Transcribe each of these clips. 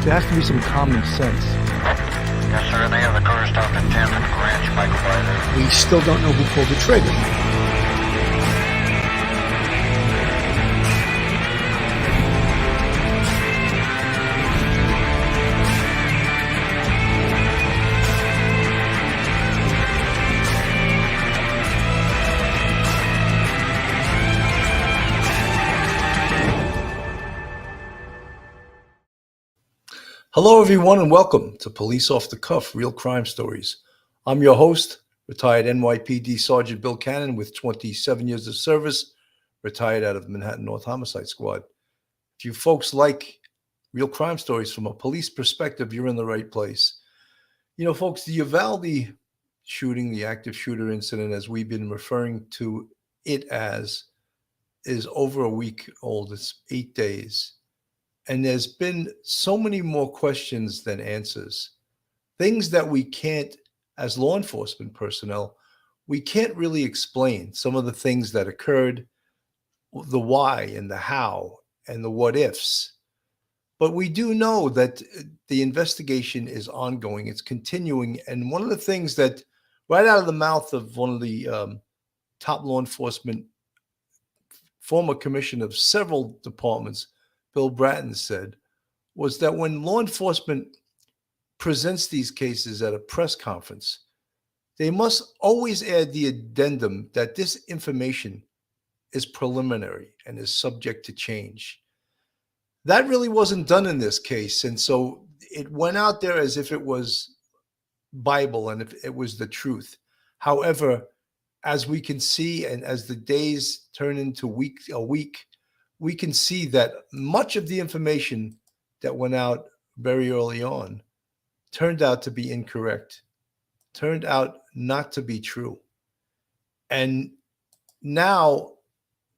There has to be some common sense. Yes, sir. They have the car stopped at 10th and Ranch Microbizer. We still don't know who pulled the trigger. Hello, everyone, and welcome to Police Off the Cuff, Real Crime Stories. I'm your host, retired NYPD Sergeant Bill Cannon with 27 years of service, retired out of Manhattan North Homicide Squad. If you folks like real crime stories from a police perspective, you're in the right place. You know, folks, the Uvalde shooting, the active shooter incident, as we've been referring to it as, is over a week old. It's 8 days. And there's been so many more questions than answers. Things that we can't, as law enforcement personnel, we can't really explain. Some of the things that occurred, the why and the how and the what ifs. But we do know that the investigation is ongoing. It's continuing. And one of the things that, right out of the mouth of one of the top law enforcement, former commissioner of several departments, Bill Bratton, said, was that when law enforcement presents these cases at a press conference, they must always add the addendum that this information is preliminary and is subject to change. That really wasn't done in this case. And so it went out there as if it was Bible and if it was the truth. However, as we can see, and as the days turn into a week, we can see that much of the information that went out very early on turned out to be incorrect, turned out not to be true. And now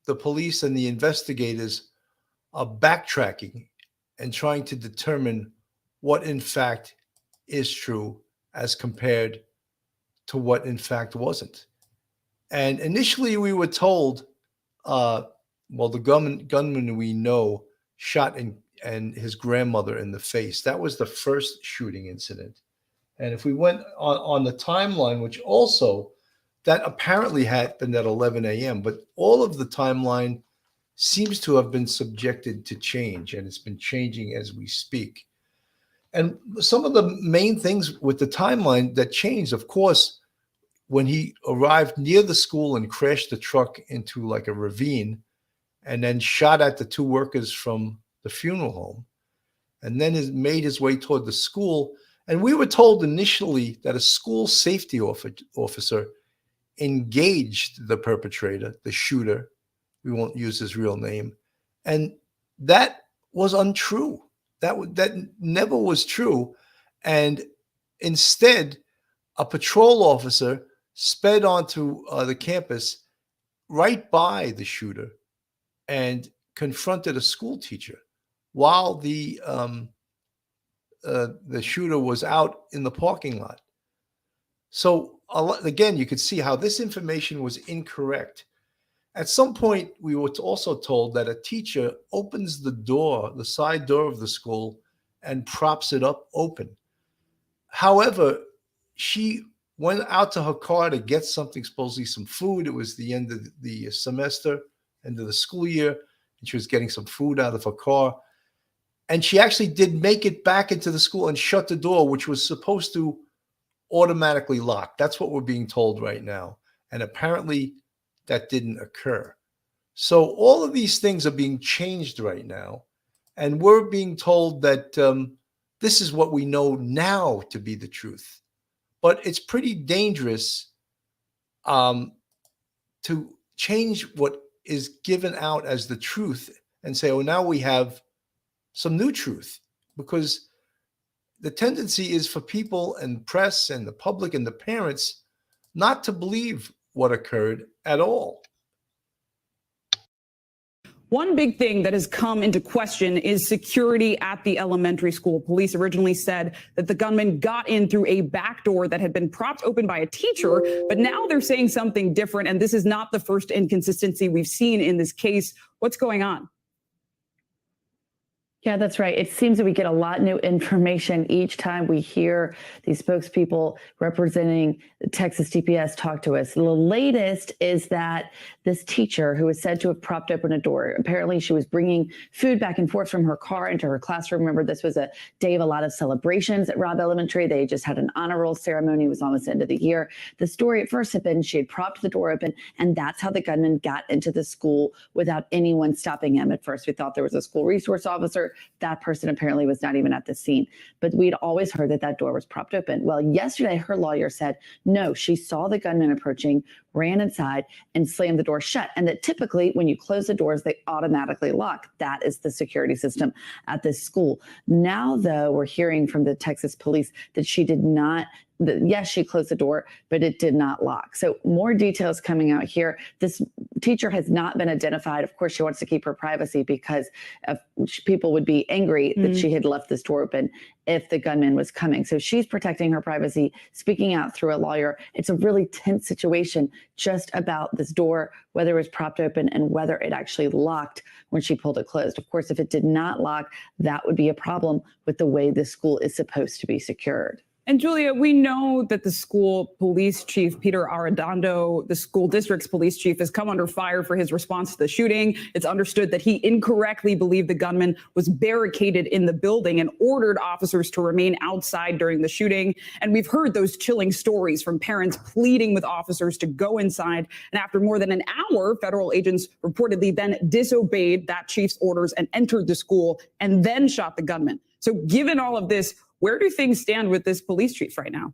the police and the investigators are backtracking and trying to determine what in fact is true as compared to what in fact wasn't. And initially we were told, the gunman we know shot and his grandmother in the face. That was the first shooting incident. And if we went on the timeline, which also, that apparently happened at 11 a.m., but all of the timeline seems to have been subjected to change, and it's been changing as we speak. And some of the main things with the timeline that changed, of course, when he arrived near the school and crashed the truck into like a ravine, and then shot at the two workers from the funeral home, and then made his way toward the school. And we were told initially that a school safety officer engaged the perpetrator, the shooter. We won't use his real name. And that was untrue. That never was true. And instead, a patrol officer sped onto the campus right by the shooter and confronted a school teacher while the shooter was out in the parking lot. So again, you could see how this information was incorrect. At some point, we were also told that a teacher opens the door, the side door of the school, and props it up open. However, she went out to her car to get something, supposedly some food. It was the end of the semester, end of the school year, and she was getting some food out of her car. And she actually did make it back into the school and shut the door, which was supposed to automatically lock. That's what we're being told right now. And apparently that didn't occur. So all of these things are being changed right now. And we're being told that this is what we know now to be the truth. But it's pretty dangerous to change what is given out as the truth and say, oh, now we have some new truth, because the tendency is for people and press and the public and the parents not to believe what occurred at all. One big thing that has come into question is security at the elementary school. Police originally said that the gunman got in through a back door that had been propped open by a teacher, but now they're saying something different, and this is not the first inconsistency we've seen in this case. What's going on? Yeah, that's right. It seems that we get a lot new information each time we hear these spokespeople representing Texas DPS talk to us. The latest is that this teacher who was said to have propped open a door, apparently she was bringing food back and forth from her car into her classroom. Remember, this was a day of a lot of celebrations at Robb Elementary. They just had an honor roll ceremony. It was almost the end of the year. The story at first had been she had propped the door open, and that's how the gunman got into the school without anyone stopping him. At first, we thought there was a school resource officer. That person apparently was not even at the scene. But we'd always heard that that door was propped open. Well, yesterday, her lawyer said, no, she saw the gunman approaching, ran inside, and slammed the door shut. And that typically, when you close the doors, they automatically lock. That is the security system at this school. Now, though, we're hearing from the Texas police that she did not. Yes, she closed the door, but it did not lock. So more details coming out here. This teacher has not been identified. Of course, she wants to keep her privacy because people would be angry that she had left this door open if the gunman was coming. So she's protecting her privacy, speaking out through a lawyer. It's a really tense situation just about this door, whether it was propped open and whether it actually locked when she pulled it closed. Of course, if it did not lock, that would be a problem with the way the school is supposed to be secured. And Julia, we know that the school police chief, Peter Arredondo, the school district's police chief, has come under fire for his response to the shooting. It's understood that he incorrectly believed the gunman was barricaded in the building and ordered officers to remain outside during the shooting. And we've heard those chilling stories from parents pleading with officers to go inside. And after more than an hour, federal agents reportedly then disobeyed that chief's orders and entered the school and then shot the gunman. So given all of this, where do things stand with this police chief right now?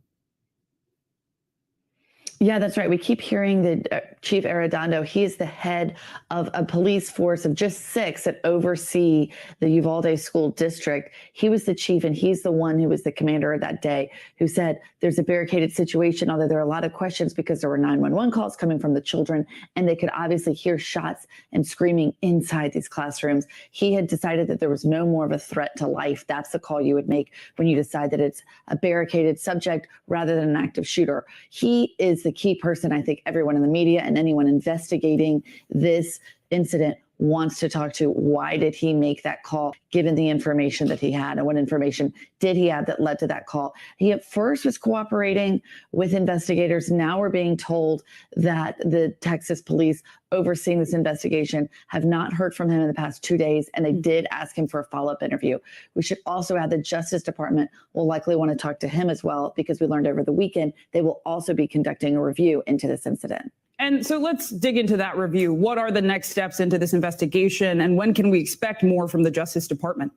Yeah, that's right. We keep hearing that Chief Arredondo, he is the head of a police force of just 6 that oversee the Uvalde school district. He was the chief, and he's the one who was the commander that day who said there's a barricaded situation, although there are a lot of questions because there were 911 calls coming from the children, and they could obviously hear shots and screaming inside these classrooms. He had decided that there was no more of a threat to life. That's the call you would make when you decide that it's a barricaded subject rather than an active shooter. He is the key person. I think everyone in the media and anyone investigating this incident wants to talk to. Why did he make that call, given the information that he had, and what information did he have that led to that call? He at first was cooperating with investigators. Now we're being told that the Texas police overseeing this investigation have not heard from him in the past 2 days, and they did ask him for a follow-up interview. We should also add the Justice Department will likely want to talk to him as well, because we learned over the weekend they will also be conducting a review into this incident. And so let's dig into that review. What are the next steps into this investigation, and when can we expect more from the Justice Department?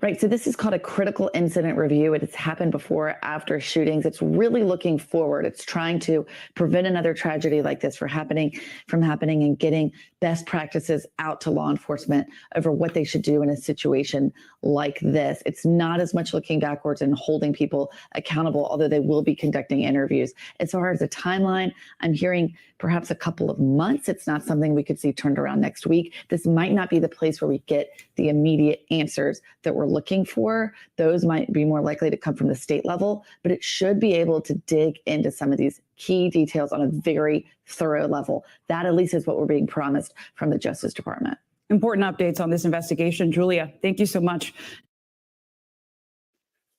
Right. So this is called a critical incident review. It has happened before, after shootings. It's really looking forward. It's trying to prevent another tragedy like this from happening and getting best practices out to law enforcement over what they should do in a situation like this. It's not as much looking backwards and holding people accountable, although they will be conducting interviews. As far as a timeline, I'm hearing perhaps a couple of months. It's not something we could see turned around next week. This might not be the place where we get the immediate answers that we're looking for. Those might be more likely to come from the state level, but it should be able to dig into some of these key details on a very thorough level. That at least is what we're being promised from the Justice Department. Important updates on this investigation. Julia, thank you so much.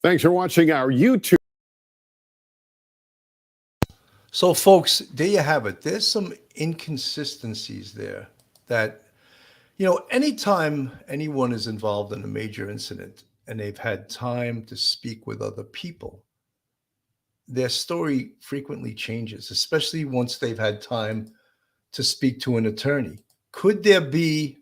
Thanks for watching our YouTube. So, folks, there you have it. There's some inconsistencies there that, anytime anyone is involved in a major incident and they've had time to speak with other people, their story frequently changes, especially once they've had time to speak to an attorney. Could there be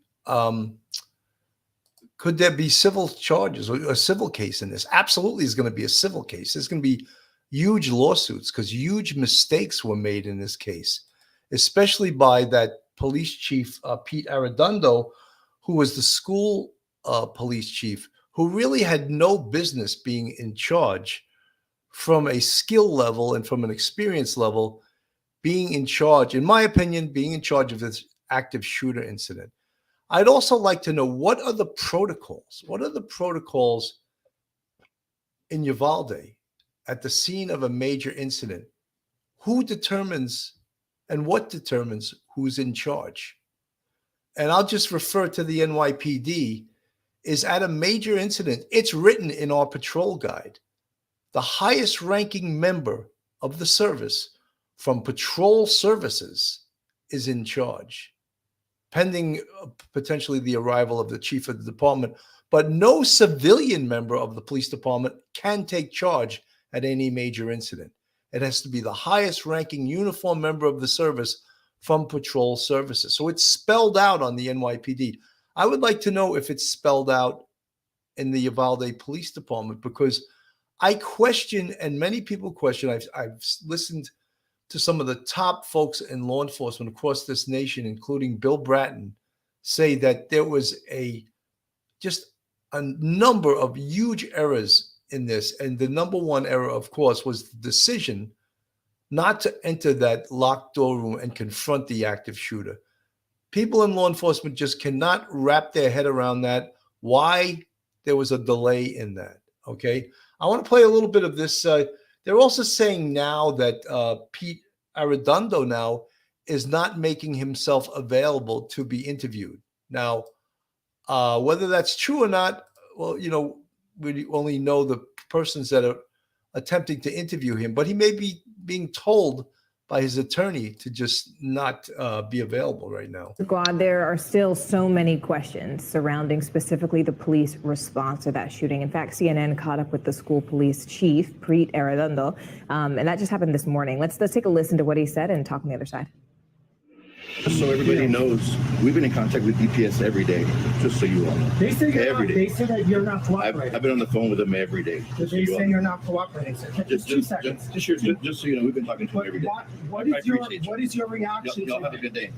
civil charges or a civil case in this? Absolutely, is going to be a civil case. There's going to be huge lawsuits because huge mistakes were made in this case, especially by that police chief, Pete Arredondo, who was the school police chief, who really had no business being in charge from a skill level and from an experience level, being in charge, in my opinion, being in charge of this active shooter incident. I'd also like to know, what are the protocols? What are the protocols in Uvalde at the scene of a major incident? Who determines and what determines who's in charge? and I'll just refer to the NYPD, is at a major incident. It's written in our patrol guide. The highest ranking member of the service from patrol services is in charge, pending potentially the arrival of the chief of the department. But no civilian member of the police department can take charge at any major incident. It has to be the highest ranking uniform member of the service from patrol services. So it's spelled out on the NYPD. I would like to know if it's spelled out in the Uvalde Police Department, because I question, and many people question, I've listened to some of the top folks in law enforcement across this nation, including Bill Bratton, say that there was just a number of huge errors in this. And the number one error, of course, was the decision not to enter that locked door room and confront the active shooter. People in law enforcement just cannot wrap their head around that, why there was a delay in that, okay? I want to play a little bit of this. They're also saying now that Pete Arredondo now is not making himself available to be interviewed. Now, whether that's true or not, well, we only know the persons that are attempting to interview him, but he may be being told by his attorney to just not be available right now. God, there are still so many questions surrounding specifically the police response to that shooting. In fact, CNN caught up with the school police chief, Pete Arredondo, and that just happened this morning. Let's take a listen to what he said and talk on the other side. Just so everybody knows, we've been in contact with DPS every day, just so you all know. They say Every day. They say that you're not cooperating. I've been on the phone with them every day. They say you're not cooperating. So just 2 seconds. Just so you know, we've been talking to them every day. What I is your appreciate you. what is your reaction? Y'all have a good day.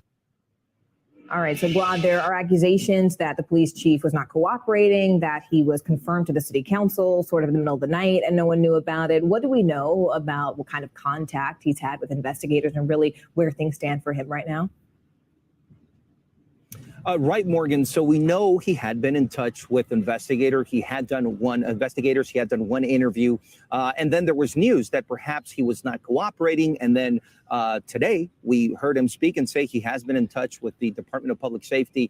All right, so Glad, there are accusations that the police chief was not cooperating, that he was confirmed to the city council sort of in the middle of the night and no one knew about it. What do we know about what kind of contact he's had with investigators and really where things stand for him right now? Right, Morgan. So we know he had been in touch with investigators. He had done one interview. And then there was news that perhaps he was not cooperating. And then today we heard him speak and say he has been in touch with the Department of Public Safety,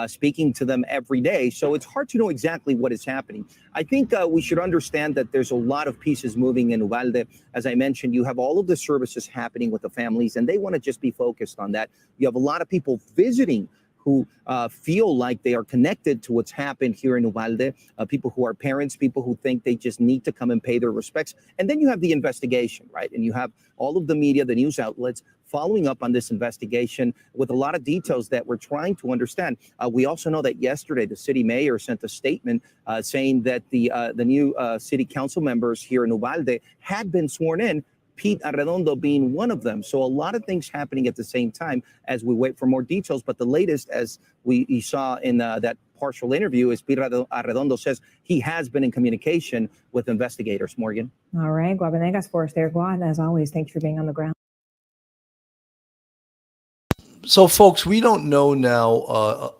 speaking to them every day. So it's hard to know exactly what is happening. I think we should understand that there's a lot of pieces moving in Uvalde. As I mentioned, you have all of the services happening with the families, and they want to just be focused on that. You have a lot of people visiting who feel like they are connected to what's happened here in Uvalde, people who are parents, people who think they just need to come and pay their respects. And then you have the investigation, right? And you have all of the media, the news outlets following up on this investigation with a lot of details that we're trying to understand. We also know that yesterday the city mayor sent a statement saying that the new city council members here in Uvalde had been sworn in, Pete Arredondo being one of them. So a lot of things happening at the same time as we wait for more details. But the latest, as we saw in that partial interview, is Pete Arredondo says he has been in communication with investigators, Morgan. All right, Guabenegas for us there, Guad. As always, thank you for being on the ground. So, folks, we don't know now,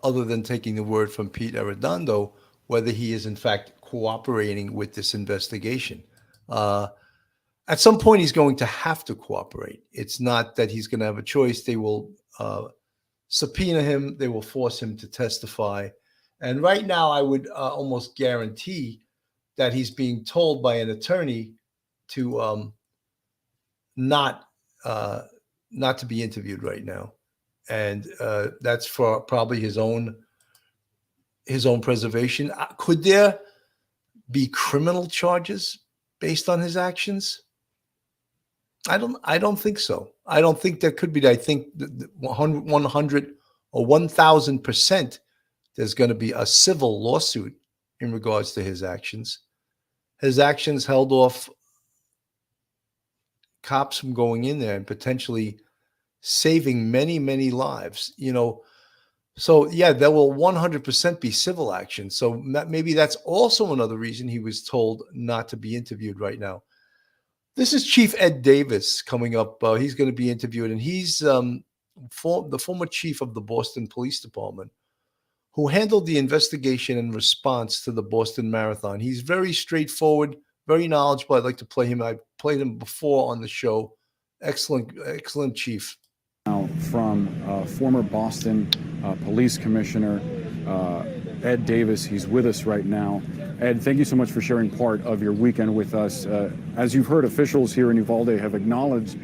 other than taking the word from Pete Arredondo, whether he is in fact cooperating with this investigation. At some point, he's going to have to cooperate. It's not that he's going to have a choice. They will subpoena him. They will force him to testify. And right now, I would almost guarantee that he's being told by an attorney to not to be interviewed right now. And that's for probably his own preservation. Could there be criminal charges based on his actions? I don't think so. I don't think there could be. I think 100 or 1,000% there's going to be a civil lawsuit in regards to his actions. His actions held off cops from going in there and potentially saving many, many lives. So yeah, there will 100% be civil action. So maybe that's also another reason he was told not to be interviewed right now. This is Chief Ed Davis coming up. He's going to be interviewed, and he's the former chief of the Boston Police Department who handled the investigation and response to the Boston Marathon. He's very straightforward, very knowledgeable. I'd like to play him. I've played him before on the show. Excellent chief. From former Boston Police Commissioner Ed Davis. He's with us right now. Ed, thank you so much for sharing part of your weekend with us. As you've heard, officials here in Uvalde have acknowledged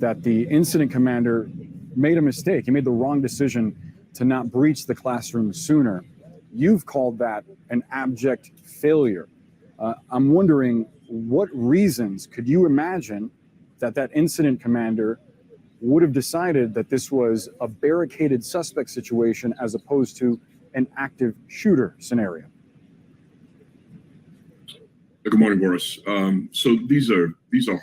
that the incident commander made a mistake. He made the wrong decision to not breach the classroom sooner. You've called that an abject failure. I'm wondering, what reasons could you imagine that incident commander would have decided that this was a barricaded suspect situation as opposed to an active shooter scenario? Good morning, Boris. So these are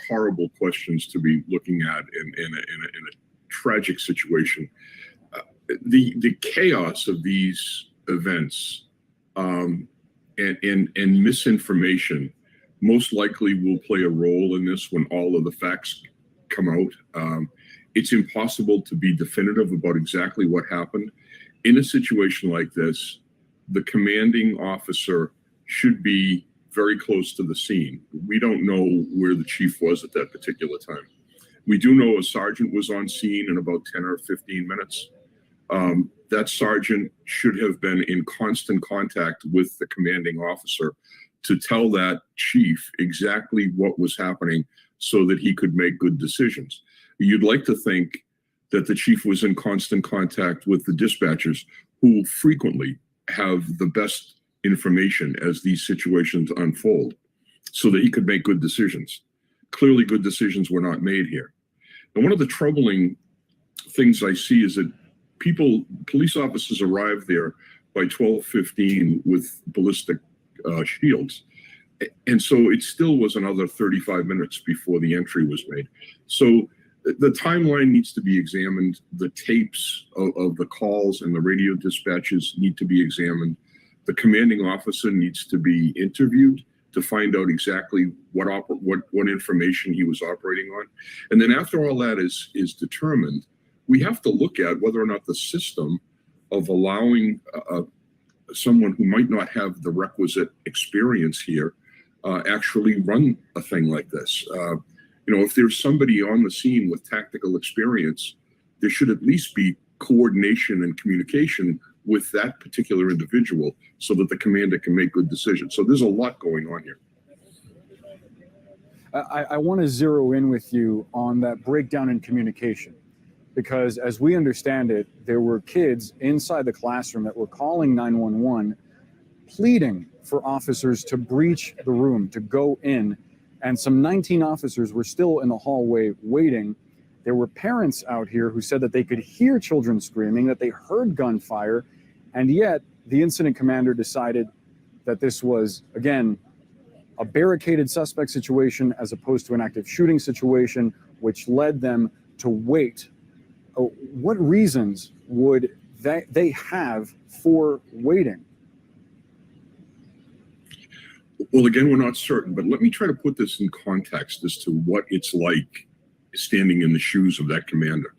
horrible questions to be looking at in a tragic situation. The chaos of these events and misinformation most likely will play a role in this when all of the facts come out. It's impossible to be definitive about exactly what happened. In a situation like this, the commanding officer should be very close to the scene. We don't know where the chief was at that particular time. We do know a sergeant was on scene in about 10 or 15 minutes. That sergeant should have been in constant contact with the commanding officer to tell that chief exactly what was happening so that he could make good decisions. You'd like to think that the chief was in constant contact with the dispatchers, who frequently have the best information as these situations unfold, so that he could make good decisions. Clearly, good decisions were not made here. And one of the troubling things I see is that police officers arrived there by 12:15 with ballistic shields. And so it still was another 35 minutes before the entry was made. So the timeline needs to be examined. The tapes of the calls and the radio dispatches need to be examined. The commanding officer needs to be interviewed to find out exactly what information he was operating on. And then after all that is determined, we have to look at whether or not the system of allowing someone who might not have the requisite experience here actually run a thing like this. If there's somebody on the scene with tactical experience, there should at least be coordination and communication with that particular individual so that the commander can make good decisions. So there's a lot going on here. I want to zero in with you on that breakdown in communication, because as we understand it, there were kids inside the classroom that were calling 911, pleading for officers to breach the room, to go in, and some 19 officers were still in the hallway waiting. There were parents out here who said that they could hear children screaming, that they heard gunfire, and yet the incident commander decided that this was, again, a barricaded suspect situation as opposed to an active shooting situation, which led them to wait. What reasons would they have for waiting? Well, again, we're not certain, but let me try to put this in context as to what it's like standing in the shoes of that commander.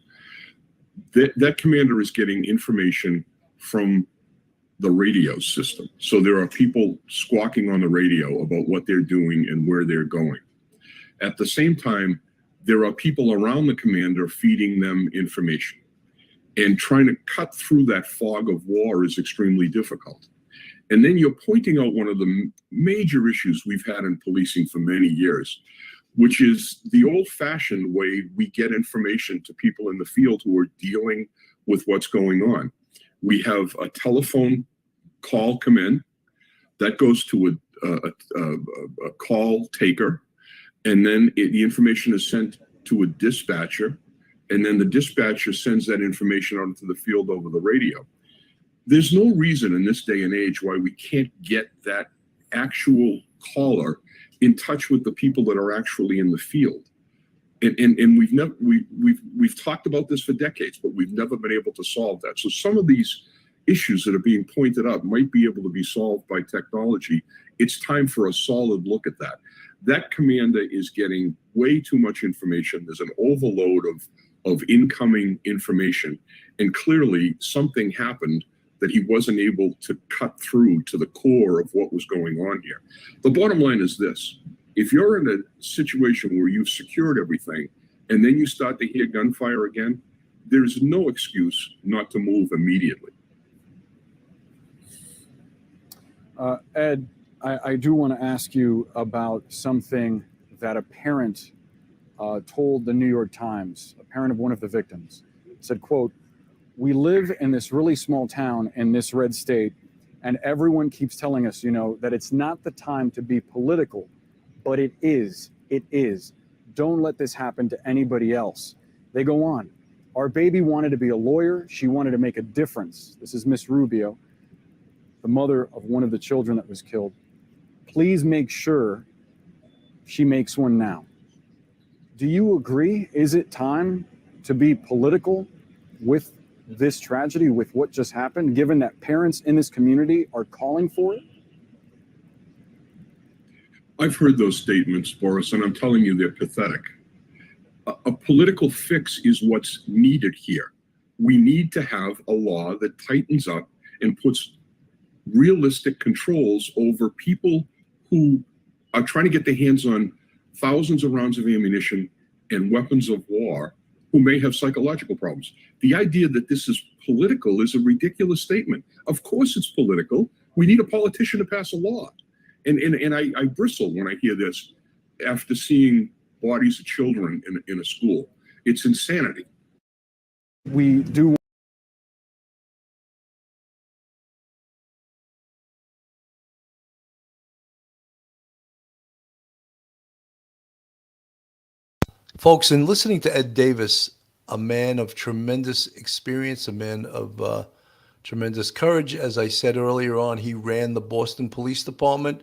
That commander is getting information from the radio system. So there are people squawking on the radio about what they're doing and where they're going. At the same time, there are people around the commander feeding them information. And trying to cut through that fog of war is extremely difficult. And then you're pointing out one of the major issues we've had in policing for many years, which is the old-fashioned way we get information to people in the field who are dealing with what's going on. We have a telephone call come in that goes to a call taker, and then the information is sent to a dispatcher, and then the dispatcher sends that information out into the field over the radio. There's no reason in this day and age why we can't get that actual caller in touch with the people that are actually in the field. And we've talked about this for decades, but we've never been able to solve that. So some of these issues that are being pointed out might be able to be solved by technology. It's time for a solid look at that. That commander is getting way too much information. There's an overload of incoming information. And clearly something happened that he wasn't able to cut through to the core of what was going on here. The bottom line is this: if you're in a situation where you've secured everything and then you start to hear gunfire again, there's no excuse not to move immediately. Ed, I do want to ask you about something that a parent told the New York Times, a parent of one of the victims. Said, quote, "We live in this really small town in this red state, and everyone keeps telling us, that it's not the time to be political, but it is. It is. Don't let this happen to anybody else." They go on. "Our baby wanted to be a lawyer. She wanted to make a difference." This is Miss Rubio, the mother of one of the children that was killed. "Please make sure she makes one now." Do you agree? Is it time to be political with this tragedy, with what just happened, given that parents in this community are calling for it? I've heard those statements, Boris, and I'm telling you they're pathetic. A political fix is what's needed here. We need to have a law that tightens up and puts realistic controls over people who are trying to get their hands on thousands of rounds of ammunition and weapons of war who may have psychological problems. The idea that this is political is a ridiculous statement. Of course it's political. We need a politician to pass a law. And I bristle when I hear this after seeing bodies of children in a school. It's insanity. We do. Folks, in listening to Ed Davis, a man of tremendous experience, a man of tremendous courage, as I said earlier on, he ran the Boston Police Department.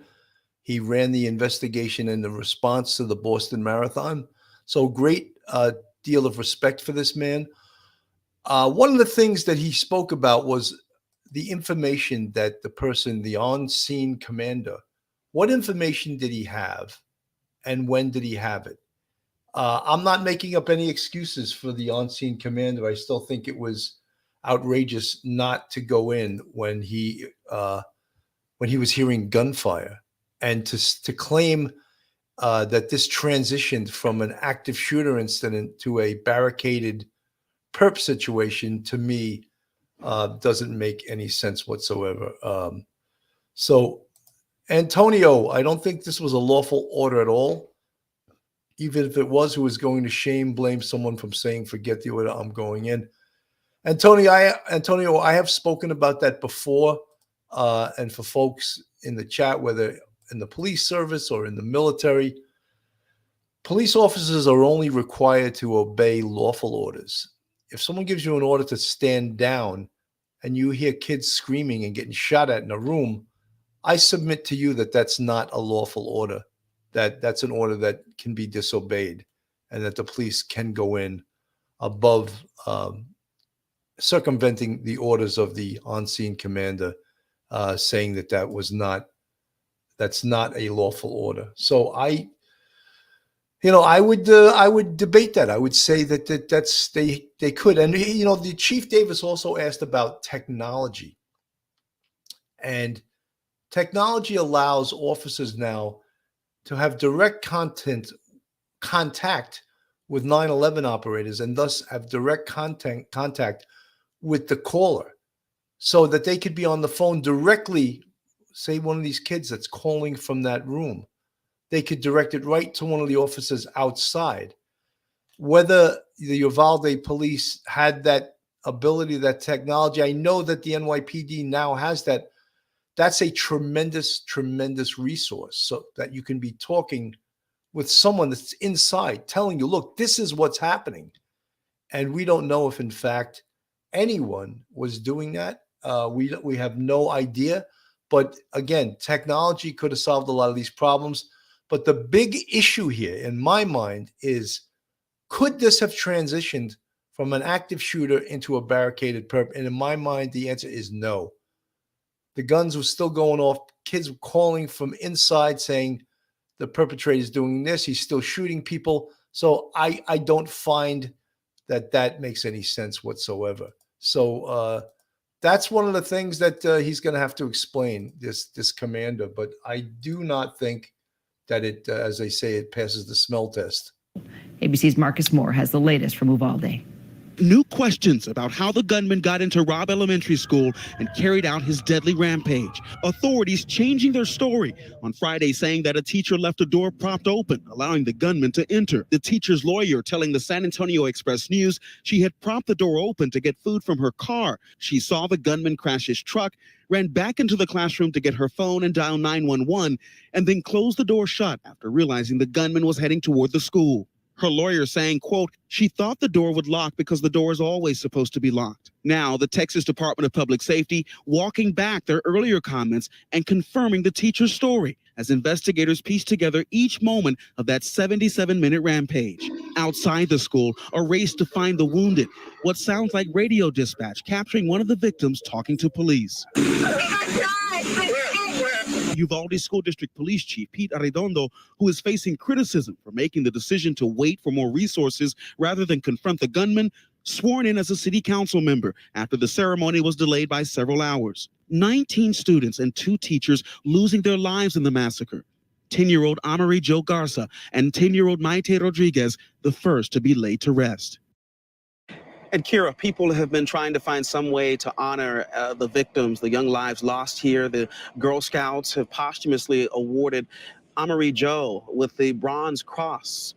He ran the investigation and the response to the Boston Marathon. So great deal of respect for this man. One of the things that he spoke about was the information that the person, the on-scene commander, what information did he have and when did he have it? I'm not making up any excuses for the on-scene commander. I still think it was outrageous not to go in when he was hearing gunfire, and to claim that this transitioned from an active shooter incident to a barricaded perp situation, to me, doesn't make any sense whatsoever. So, Antonio, I don't think this was a lawful order at all. Even if it was, who was going to blame someone from saying, "Forget the order, I'm going in." Antonio, I have spoken about that before. And for folks in the chat, whether in the police service or in the military, police officers are only required to obey lawful orders. If someone gives you an order to stand down and you hear kids screaming and getting shot at in a room, I submit to you that that's not a lawful order. That's an order that can be disobeyed, and that the police can go in above circumventing the orders of the on-scene commander, saying that that's not a lawful order. So I would debate that. I would say that's they could. And the Chief Davis also asked about technology, and technology allows officers now to have direct contact with 9/11 operators, and thus have direct contact with the caller, so that they could be on the phone directly. Say one of these kids that's calling from that room, they could direct it right to one of the officers outside. Whether the Uvalde police had that ability, that technology, I know that the NYPD now has that. That's a tremendous, tremendous resource, so that you can be talking with someone that's inside telling you, look, this is what's happening. And we don't know if, in fact, anyone was doing that. We have no idea. But again, technology could have solved a lot of these problems. But the big issue here, in my mind, is could this have transitioned from an active shooter into a barricaded perp? And in my mind, the answer is no. The guns were still going off. Kids were calling from inside saying the perpetrator is doing this. He's still shooting people. So I don't find that makes any sense whatsoever. So that's one of the things that he's going to have to explain, this commander. But I do not think that it, as they say, it passes the smell test. ABC's Marcus Moore has the latest from Uvalde. New questions about how the gunman got into Robb Elementary School and carried out his deadly rampage. Authorities changing their story on Friday, saying that a teacher left a door propped open, allowing the gunman to enter. The teacher's lawyer telling the San Antonio Express News she had propped the door open to get food from her car. She saw the gunman crash his truck, ran back into the classroom to get her phone and dial 911, and then closed the door shut after realizing the gunman was heading toward the school. Her lawyer saying, quote, she thought the door would lock because the door is always supposed to be locked. Now, the Texas Department of Public Safety walking back their earlier comments and confirming the teacher's story as investigators piece together each moment of that 77-minute rampage. Outside the school, a race to find the wounded. What sounds like radio dispatch capturing one of the victims talking to police. Uvalde School District Police Chief Pete Arredondo, who is facing criticism for making the decision to wait for more resources rather than confront the gunman, sworn in as a city council member after the ceremony was delayed by several hours. 19 students and 2 teachers losing their lives in the massacre. 10-year-old Amory Jo Garza and 10-year-old Maite Rodriguez, the first to be laid to rest. And Kira, people have been trying to find some way to honor the victims, the young lives lost here. The Girl Scouts have posthumously awarded Amory Jo with the Bronze Cross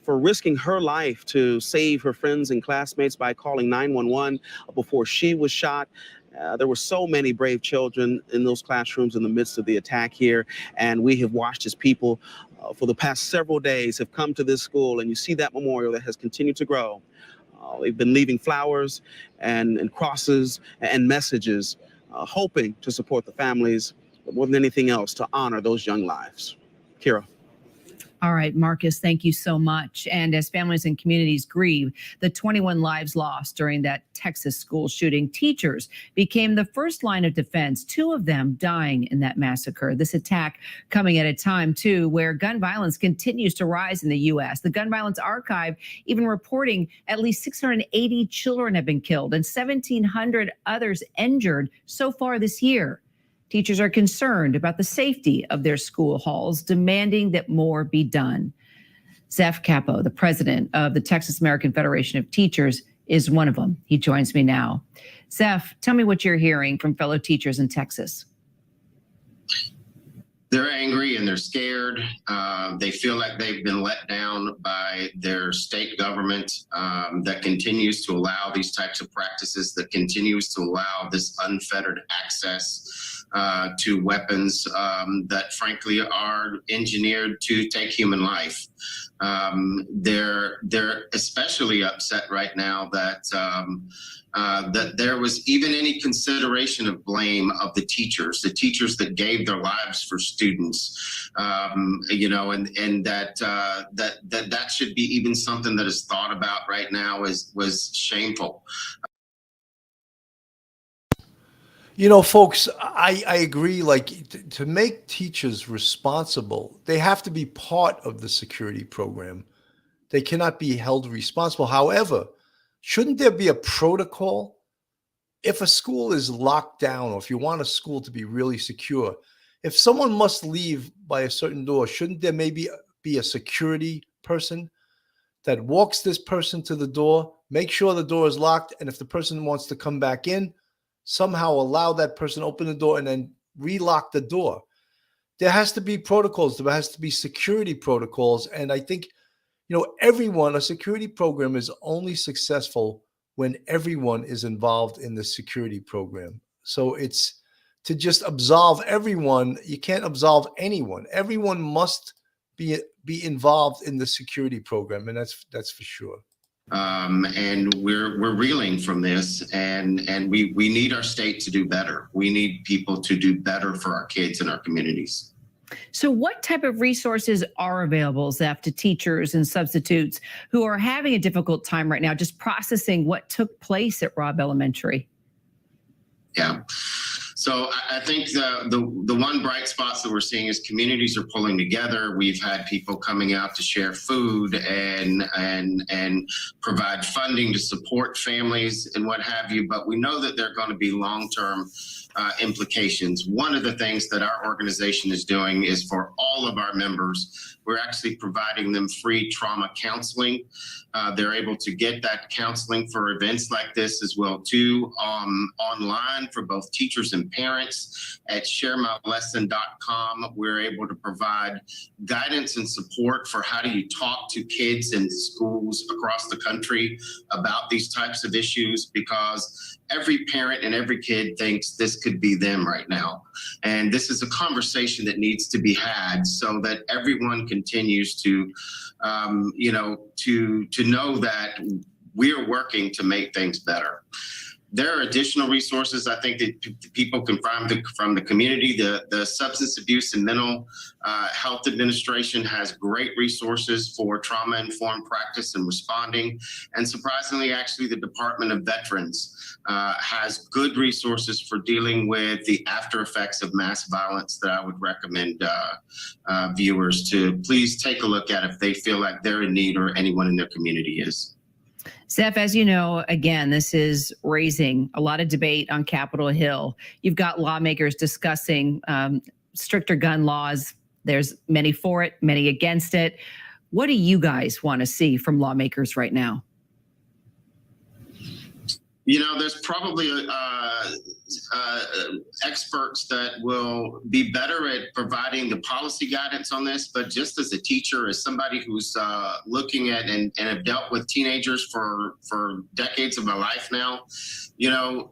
for risking her life to save her friends and classmates by calling 911 before she was shot. There were so many brave children in those classrooms in the midst of the attack here, and we have watched as people for the past several days have come to this school, and you see that memorial that has continued to grow. They've been leaving flowers and crosses and messages, hoping to support the families, but more than anything else, to honor those young lives. Kira. All right, Marcus, thank you so much. And as families and communities grieve the 21 lives lost during that Texas school shooting, teachers became the first line of defense, 2 of them dying in that massacre. This attack coming at a time, too, where gun violence continues to rise in the U.S. The Gun Violence Archive even reporting at least 680 children have been killed and 1,700 others injured so far this year. Teachers are concerned about the safety of their school halls, demanding that more be done. Zeph Capo, the president of the Texas American Federation of Teachers, is one of them. He joins me now. Zeph, tell me what you're hearing from fellow teachers in Texas. They're angry and they're scared. They feel like they've been let down by their state government that continues to allow these types of practices, that continues to allow this unfettered access to weapons that frankly are engineered to take human life. They're especially upset right now that that there was even any consideration of blame of the teachers that gave their lives for students, and that should be even something that is thought about right now was shameful. You know, folks, I agree. Like, to make teachers responsible, they have to be part of the security program. They cannot be held responsible. However, shouldn't there be a protocol? If a school is locked down, or if you want a school to be really secure, if someone must leave by a certain door, shouldn't there maybe be a security person that walks this person to the door, make sure the door is locked, and if the person wants to come back in, somehow allow that person open the door and then relock the door? There has to be protocols. There has to be security protocols. And I think, a security program is only successful when everyone is involved in the security program. So it's to just absolve everyone. You can't absolve anyone. Everyone must be involved in the security program. And that's for sure. And we're reeling from this, and we need our state to do better. We need people to do better for our kids and our communities. So what type of resources are available, Zeph, to teachers and substitutes who are having a difficult time right now just processing what took place at Robb Elementary? Yeah. So I think the one bright spots that we're seeing is communities are pulling together. We've had people coming out to share food and provide funding to support families and what have you. But we know that there are going to be long-term implications. One of the things that our organization is doing is for all of our members, we're actually providing them free trauma counseling. They're able to get that counseling for events like this as well too, online for both teachers and parents. At sharemylesson.com, we're able to provide guidance and support for how do you talk to kids in schools across the country about these types of issues, because every parent and every kid thinks this could be them right now. And this is a conversation that needs to be had so that everyone continues to, to know that we're working to make things better. There are additional resources I think that people can find from the community. The Substance Abuse and Mental Health Administration has great resources for trauma-informed practice and responding. And surprisingly, actually, the Department of Veterans has good resources for dealing with the after effects of mass violence that I would recommend viewers to please take a look at if they feel like they're in need or anyone in their community is. Steph, as you know, again, this is raising a lot of debate on Capitol Hill. You've got lawmakers discussing stricter gun laws. There's many for it, many against it. What do you guys want to see from lawmakers right now? You know, there's probably experts that will be better at providing the policy guidance on this, but just as a teacher, as somebody who's looking at and have dealt with teenagers for decades of my life now, you know,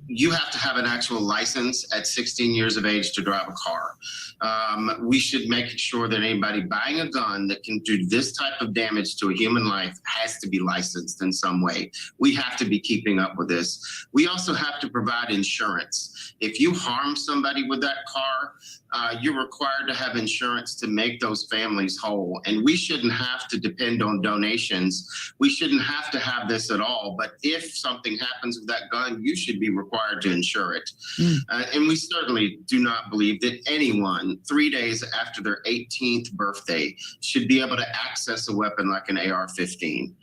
you have to have an actual license at 16 years of age to drive a car. We should make sure that anybody buying a gun that can do this type of damage to a human life has to be licensed in some way. We have to be keeping up with this. We also have to provide insurance. If you harm somebody with that car, you're required to have insurance to make those families whole. And we shouldn't have to depend on donations. We shouldn't have to have this at all. But if something happens with that gun, you should be required to insure it. And we certainly do not believe that anyone 3 days after their 18th birthday should be able to access a weapon like an AR-15.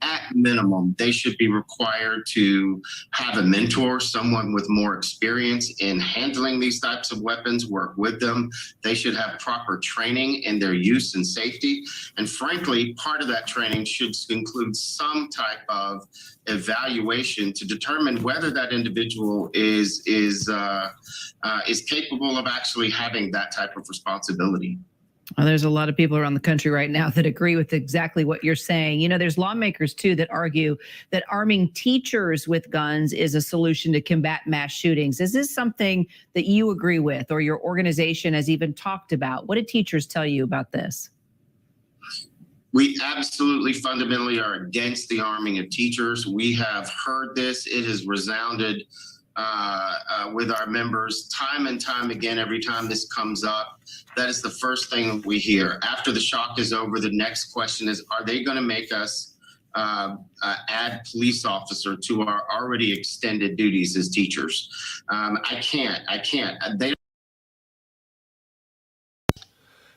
At minimum, they should be required to have a mentor, someone with more experience in handling these types of weapons, work with them. They should have proper training in their use and safety. And frankly, part of that training should include some type of evaluation to determine whether that individual is capable of actually having that type of responsibility. Well, there's a lot of people around the country right now that agree with exactly what you're saying. You know, there's lawmakers, too, that argue that arming teachers with guns is a solution to combat mass shootings. Is this something that you agree with or your organization has even talked about? What did teachers tell you about this? We absolutely fundamentally are against the arming of teachers. We have heard this. It has resounded with our members time and time again. Every time this comes up, that is the first thing we hear. After the shock is over, the next question is, are they going to make us add police officer to our already extended duties as teachers? I can't.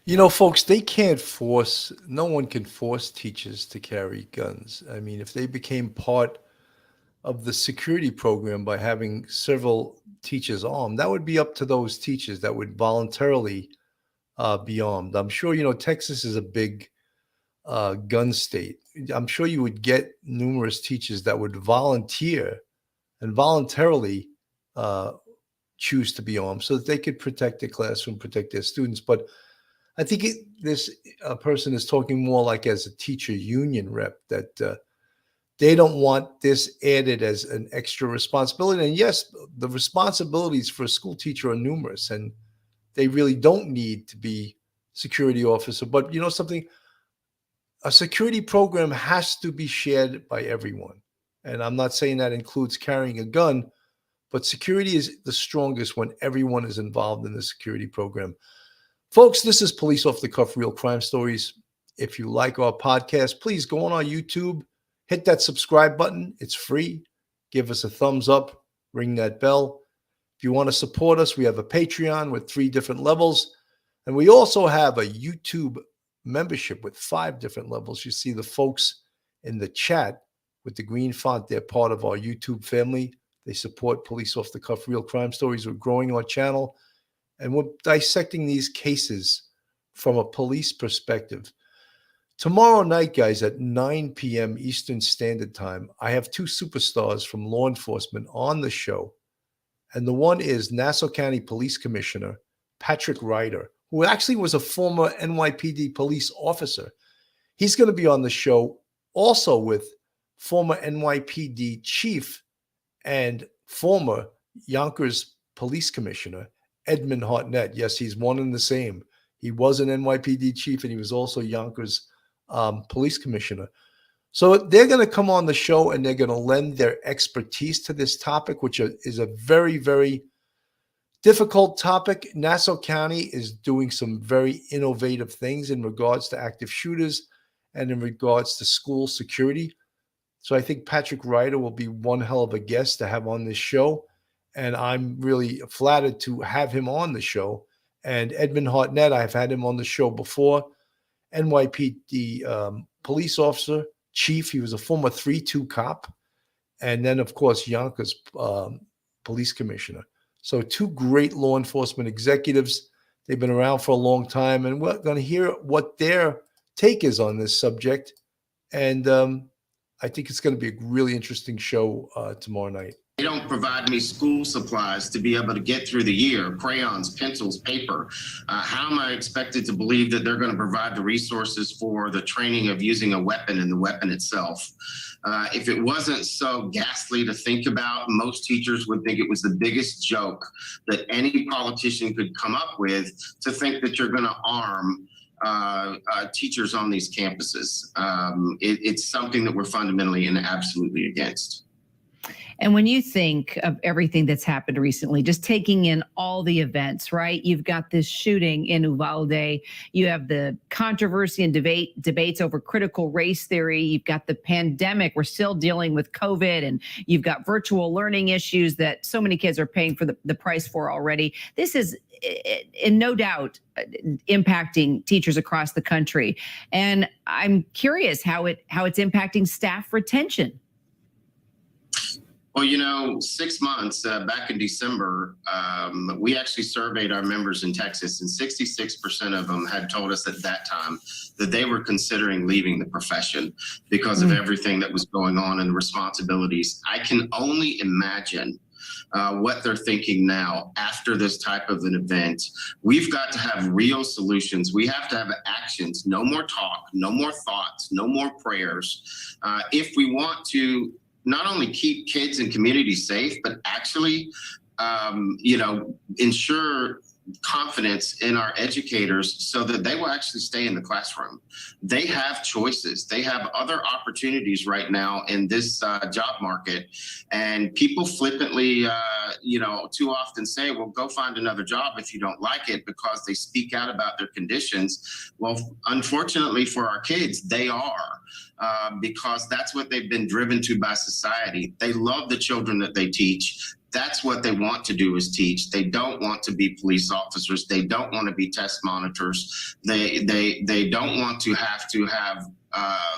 You know, folks, they can't force, no one can force teachers to carry guns. I mean, if they became part of the security program by having several teachers armed, that would be up to those teachers that would voluntarily be armed. I'm sure, you know, Texas is a big gun state. I'm sure you would get numerous teachers that would volunteer and voluntarily choose to be armed so that they could protect their classroom, protect their students. But I think this person is talking more like as a teacher union rep, that they don't want this added as an extra responsibility. And yes, the responsibilities for a school teacher are numerous, and they really don't need to be security officer. But you know something? A security program has to be shared by everyone. And I'm not saying that includes carrying a gun, but security is the strongest when everyone is involved in the security program. Folks, this is Police Off the Cuff Real Crime Stories. If you like our podcast, please go on our YouTube, hit that subscribe button. It's free. Give us a thumbs up, ring that bell. If you want to support us, we have a Patreon with 3 different levels. And we also have a YouTube membership with 5 different levels. You see the folks in the chat with the green font. They're part of our YouTube family. They support Police Off the Cuff Real Crime Stories. We're growing our channel, and we're dissecting these cases from a police perspective. Tomorrow night, guys, at 9 p.m. Eastern Standard Time, I have two superstars from law enforcement on the show. And the one is Nassau County Police Commissioner Patrick Ryder, who actually was a former NYPD police officer. He's going to be on the show also with former NYPD chief and former Yonkers Police Commissioner Edmund Hartnett. Yes, he's one and the same. He was an NYPD chief and he was also Yonkers police commissioner. So they're going to come on the show and they're going to lend their expertise to this topic, which is a very, very difficult topic. Nassau County is doing some very innovative things in regards to active shooters and in regards to school security. So I think Patrick Ryder will be one hell of a guest to have on this show. And I'm really flattered to have him on the show. And Edmund Hartnett, I've had him on the show before. NYPD police officer, chief. He was a former 3-2 cop. And then, of course, Yonkers police commissioner. So two great law enforcement executives. They've been around for a long time. And we're going to hear what their take is on this subject. And I think it's going to be a really interesting show tomorrow night. They don't provide me school supplies to be able to get through the year, crayons, pencils, paper. How am I expected to believe that they're going to provide the resources for the training of using a weapon and the weapon itself? If it wasn't so ghastly to think about, most teachers would think it was the biggest joke that any politician could come up with, to think that you're going to arm teachers on these campuses. It's something that we're fundamentally and absolutely against. And when you think of everything that's happened recently, just taking in all the events, right? You've got this shooting in Uvalde. You have the controversy and debates over critical race theory. You've got the pandemic. We're still dealing with COVID, and you've got virtual learning issues that so many kids are paying for the price for already. This is, in no doubt, impacting teachers across the country. And I'm curious how it's impacting staff retention. Well, 6 months back in December, we actually surveyed our members in Texas, and 66% of them had told us at that time that they were considering leaving the profession because of everything that was going on and the responsibilities. I can only imagine what they're thinking now after this type of an event. We've got to have real solutions. We have to have actions. No more talk, no more thoughts, no more prayers. If we want to not only keep kids and communities safe, but actually, ensure confidence in our educators so that they will actually stay in the classroom. They have choices. They have other opportunities right now in this job market. And people flippantly, too often say, well, go find another job if you don't like it, because they speak out about their conditions. Well, unfortunately for our kids, they are. Because that's what they've been driven to by society. They love the children that they teach. That's what they want to do, is teach. They don't want to be police officers. They don't want to be test monitors. They don't want to have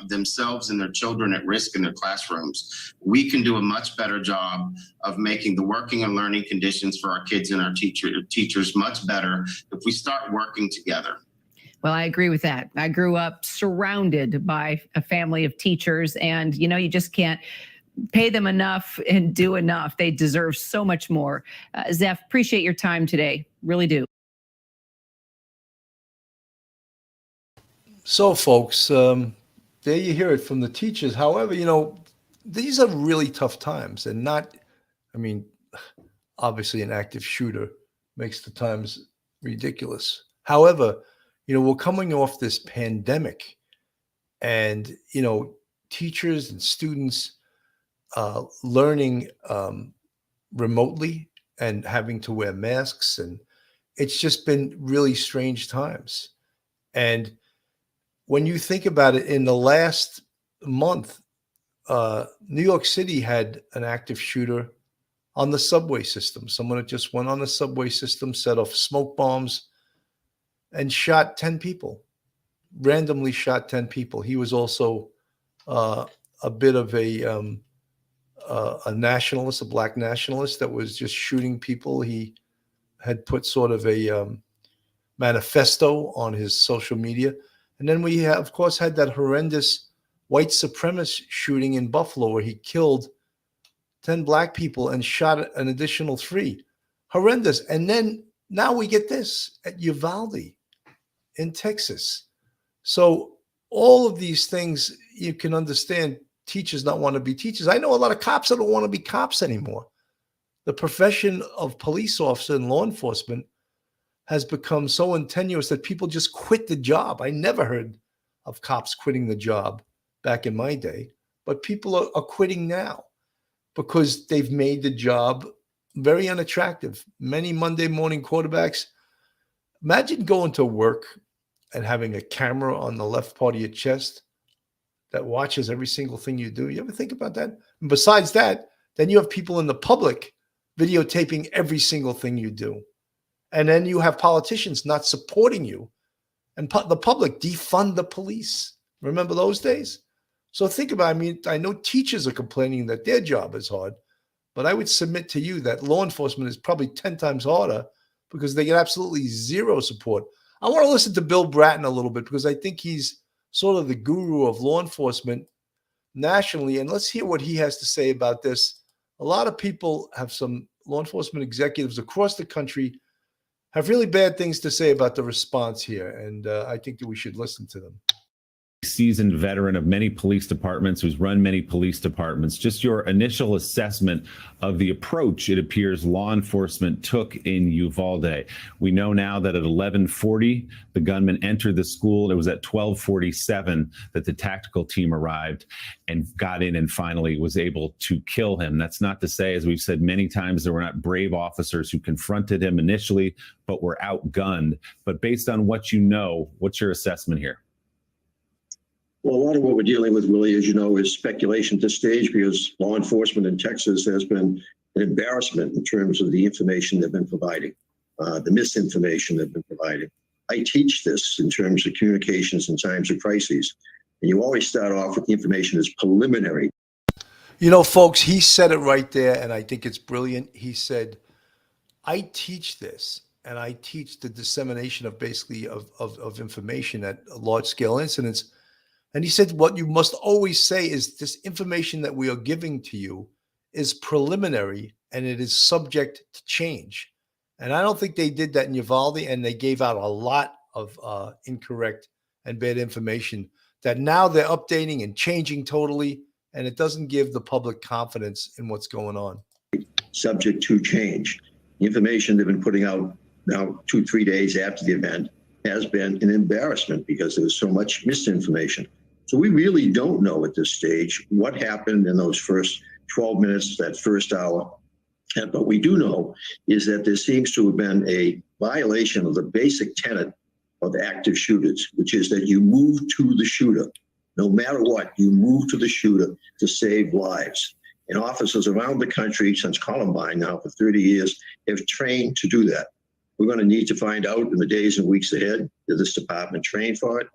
themselves and their children at risk in their classrooms. We can do a much better job of making the working and learning conditions for our kids and our teachers much better if we start working together. Well, I agree with that. I grew up surrounded by a family of teachers, and, you just can't pay them enough and do enough. They deserve so much more. Zeph, appreciate your time today. Really do. So, folks, there you hear it from the teachers. However, these are really tough times, and obviously an active shooter makes the times ridiculous. However, we're coming off this pandemic, and, teachers and students learning remotely and having to wear masks. And it's just been really strange times. And when you think about it, in the last month, New York City had an active shooter on the subway system. Someone that just went on the subway system, set off smoke bombs, and shot 10 people, randomly shot 10 people. He was also a bit of a nationalist, a black nationalist that was just shooting people. He had put sort of a manifesto on his social media. And then we, of course, had that horrendous white supremacist shooting in Buffalo where he killed 10 black people and shot an additional 3. Horrendous. And then now we get this at Uvalde in Texas. So all of these things, you can understand teachers not want to be teachers. I know a lot of cops that don't want to be cops anymore. The profession of police officer and law enforcement has become so tenuous that people just quit the job. I never heard of cops quitting the job back in my day, but people are quitting now because they've made the job very unattractive. Many Monday morning quarterbacks, imagine going to work and having a camera on the left part of your chest that watches every single thing you do. You ever think about that? And besides that, then you have people in the public videotaping every single thing you do. And then you have politicians not supporting you. And the public defund the police. Remember those days? So think about it. I mean, I know teachers are complaining that their job is hard, but I would submit to you that law enforcement is probably 10 times harder because they get absolutely zero support. I want to listen to Bill Bratton a little bit because I think he's sort of the guru of law enforcement nationally. And let's hear what he has to say about this. A lot of people have some law enforcement executives across the country have really bad things to say about the response here. And I think that we should listen to them. Seasoned veteran of many police departments, who's run many police departments, just your initial assessment of the approach it appears law enforcement took in Uvalde. We know now that at 11:40, the gunman entered the school. It was at 12:47 that the tactical team arrived and got in and finally was able to kill him. That's not to say, as we've said many times, there were not brave officers who confronted him initially, but were outgunned. But based on what you know, what's your assessment here? Well, a lot of what we're dealing with, Willie, as you know, is speculation at this stage because law enforcement in Texas has been an embarrassment in terms of the information they've been providing, the misinformation they've been providing. I teach this in terms of communications in times of crises. And you always start off with the information as preliminary. You know, folks, he said it right there, and I think it's brilliant. He said, I teach this, and I teach the dissemination of basically of information at large-scale incidents. And he said, what you must always say is this information that we are giving to you is preliminary and it is subject to change. And I don't think they did that in Uvalde, and they gave out a lot of incorrect and bad information that now they're updating and changing totally, and it doesn't give the public confidence in what's going on. Subject to change. The information they've been putting out now 2-3 days after the event has been an embarrassment because there was so much misinformation. So we really don't know at this stage what happened in those first 12 minutes, that first hour. And what we do know is that there seems to have been a violation of the basic tenet of active shooters, which is that you move to the shooter. No matter what, you move to the shooter to save lives. And officers around the country since Columbine now for 30 years have trained to do that. We're going to need to find out in the days and weeks ahead, did this department train for it?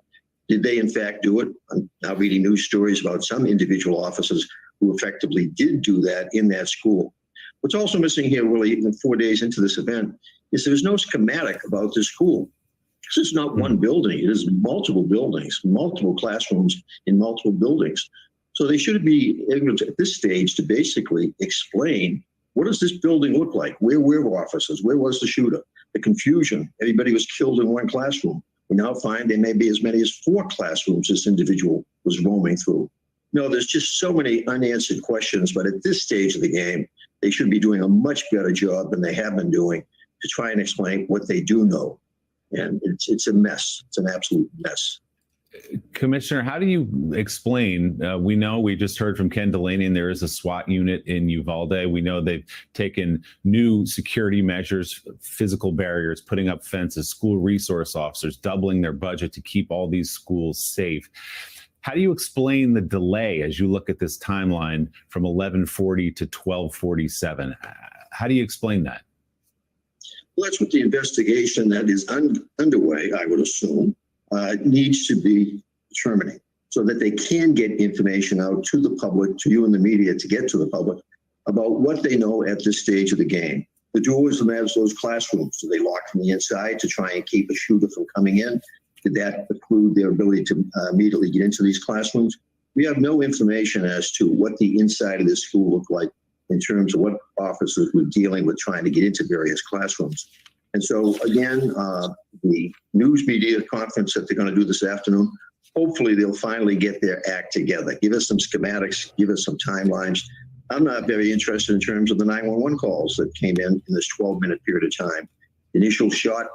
Did they in fact do it? I'm now reading news stories about some individual officers who effectively did do that in that school. What's also missing here, really, even 4 days into this event, is there's no schematic about this school. This is not one building. It is multiple buildings, multiple classrooms in multiple buildings. So they should be able to, at this stage, to basically explain, what does this building look like? Where were officers? Where was the shooter? The confusion. Everybody was killed in one classroom. We now find there may be as many as 4 classrooms this individual was roaming through. No, there's just so many unanswered questions, but at this stage of the game, they should be doing a much better job than they have been doing to try and explain what they do know. And it's a mess. It's an absolute mess. Commissioner, how do you explain, we know, we just heard from Ken Delaney, and there is a SWAT unit in Uvalde. We know they've taken new security measures, physical barriers, putting up fences, school resource officers, doubling their budget to keep all these schools safe. How do you explain the delay as you look at this timeline from 11:40 to 12:47? How do you explain that? Well, that's what the investigation that is underway, I would assume, needs to be determining so that they can get information out to the public, to you and the media, to get to the public about what they know at this stage of the game. The doors of those classrooms, do they lock from the inside to try and keep a shooter from coming in? Did that preclude their ability to immediately get into these classrooms? We have no information as to what the inside of this school looked like in terms of what officers were dealing with trying to get into various classrooms. And so again, the news media conference that they're going to do this afternoon, hopefully they'll finally get their act together. Give us some schematics, give us some timelines. I'm not very interested in terms of the 911 calls that came in this 12-minute period of time. The initial shot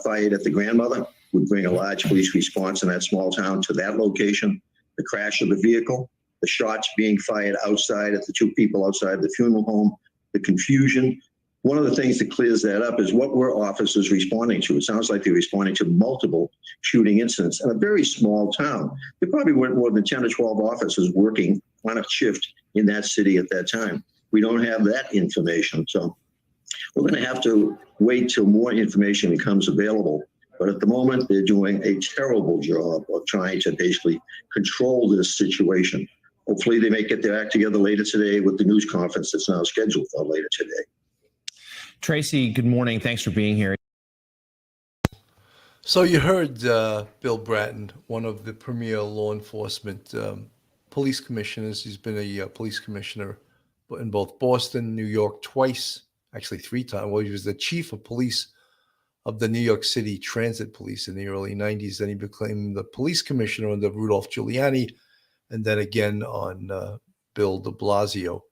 fired at the grandmother would bring a large police response in that small town to that location. The crash of the vehicle, the shots being fired outside at the two people outside the funeral home, the confusion. One of the things that clears that up is what were officers responding to? It sounds like they're responding to multiple shooting incidents in a very small town. There probably weren't more than 10 or 12 officers working on a shift in that city at that time. We don't have that information. So we're going to have to wait till more information becomes available. But at the moment, they're doing a terrible job of trying to basically control this situation. Hopefully they may get their act together later today with the news conference that's now scheduled for later today. Tracy, good morning. Thanks for being here. So you heard Bill Bratton, one of the premier law enforcement police commissioners. He's been a police commissioner in both Boston, New York twice, actually 3 times. Well, he was the chief of police of the New York City Transit Police in the early 90s. Then he became the police commissioner under Rudolph Giuliani, and then again on Bill de Blasio.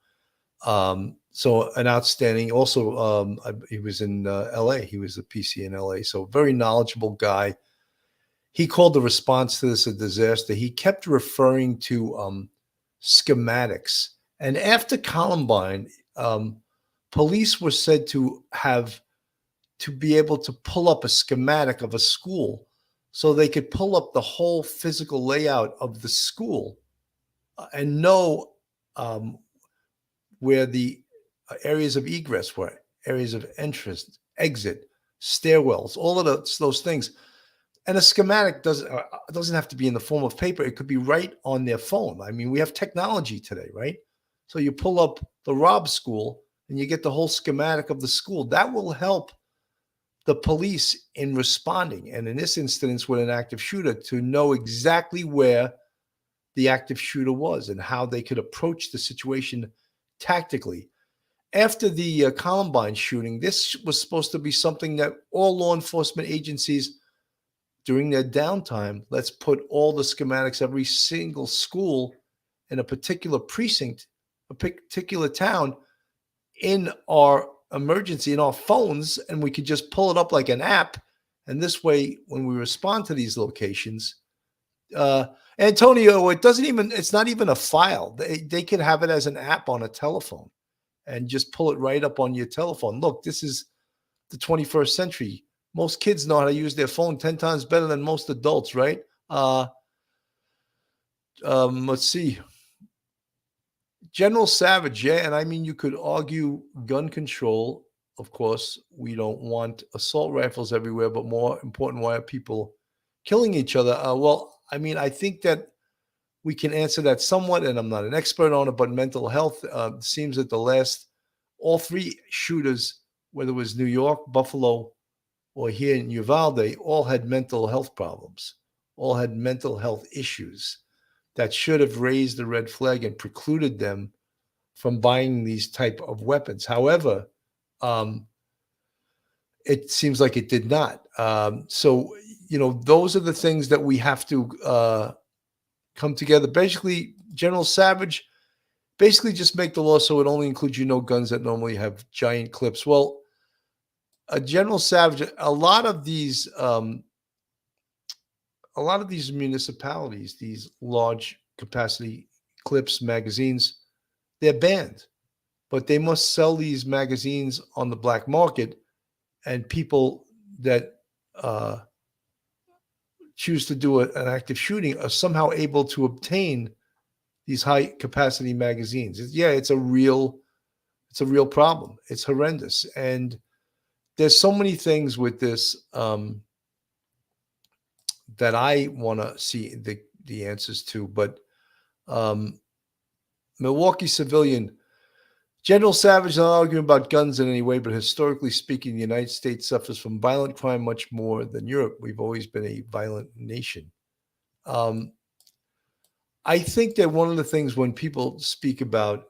So an outstanding, also he was in LA. He was the PC in LA. So very knowledgeable guy. He called the response to this a disaster. He kept referring to schematics. And after Columbine, police were said to be able to pull up a schematic of a school so they could pull up the whole physical layout of the school and know where the areas of egress were, areas of entrance, exit, stairwells, all of those things. And a schematic doesn't have to be in the form of paper. It could be right on their phone. I mean, we have technology today, right? So you pull up the Robb School and you get the whole schematic of the school. That will help the police in responding. And in this instance with an active shooter, to know exactly where the active shooter was and how they could approach the situation tactically. After the Columbine shooting, this was supposed to be something that all law enforcement agencies during their downtime, let's put all the schematics, every single school in a particular precinct, a particular town in our emergency, in our phones, and we could just pull it up like an app. And this way, when we respond to these locations, Antonio, it's not even a file. They could have it as an app on a telephone and just pull it right up on your telephone. Look, this is the 21st century. Most kids know how to use their phone 10 times better than most adults, right? Let's see. General Savage, yeah, and I mean, you could argue gun control. Of course, we don't want assault rifles everywhere, but more important, why are people killing each other? Well, I mean, I think that we can answer that somewhat, and I'm not an expert on it, but mental health seems that all 3 shooters, whether it was New York, Buffalo, or here in Uvalde, all had mental health problems, all had mental health issues that should have raised the red flag and precluded them from buying these type of weapons. However, it seems like it did not. So, those are the things that we have to come together. Basically, General Savage, just make the law so it only includes, guns that normally have giant clips. Well, General Savage, a lot of these municipalities, these large capacity clips, magazines, they're banned, but they must sell these magazines on the black market, and people that choose to do an active shooting are somehow able to obtain these high capacity magazines. It's a real problem. It's horrendous. And there's so many things with this that I want to see the answers to, but Milwaukee civilian General Savage, not arguing about guns in any way, but historically speaking, the United States suffers from violent crime much more than Europe. We've always been a violent nation. I think that one of the things when people speak about,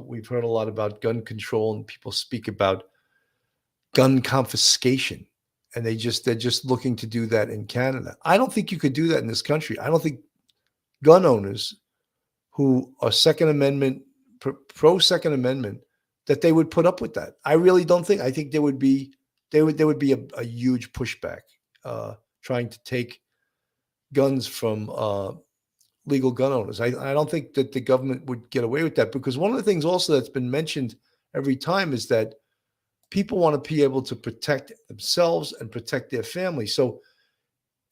we've heard a lot about gun control, and people speak about gun confiscation, and they're just looking to do that in Canada. I don't think you could do that in this country. I don't think gun owners who are Second Amendment, pro Second Amendment, that they would put up with that. I really don't think. I think there would be a huge pushback trying to take guns from legal gun owners. I don't think that the government would get away with that, because one of the things also that's been mentioned every time is that people want to be able to protect themselves and protect their family. So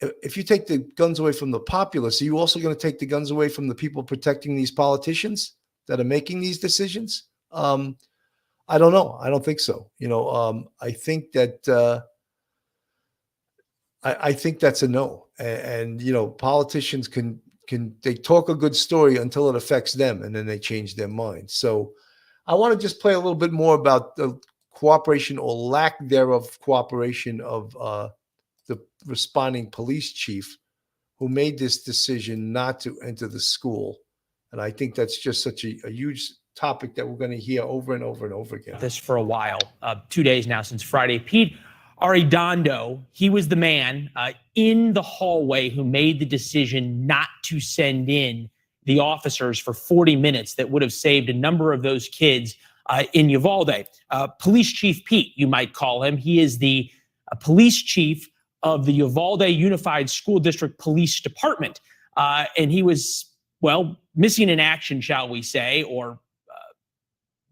if you take the guns away from the populace, are you also going to take the guns away from the people protecting these politicians that are making these decisions? I don't know. I don't think so. I think that I think that's a no. And politicians can they talk a good story until it affects them, and then they change their mind. So I want to just play a little bit more about the cooperation or lack thereof cooperation of the responding police chief who made this decision not to enter the school. And I think that's just such a huge topic that we're going to hear over and over and over again. This for a while, 2 days now since Friday. Pete Arredondo, he was the man in the hallway who made the decision not to send in the officers for 40 minutes that would have saved a number of those kids in Uvalde. Police Chief Pete, you might call him. He is the police chief of the Uvalde Unified School District Police Department. And he was, missing in action, shall we say, or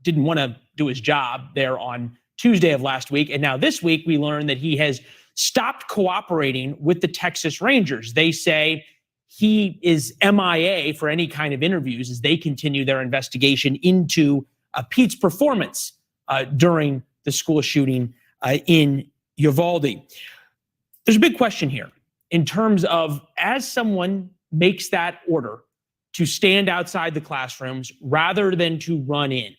didn't want to do his job there on Tuesday of last week. And now this week, we learned that he has stopped cooperating with the Texas Rangers. They say he is MIA for any kind of interviews as they continue their investigation into Pete's performance during the school shooting in Uvalde. There's a big question here in terms of, as someone makes that order to stand outside the classrooms rather than to run in,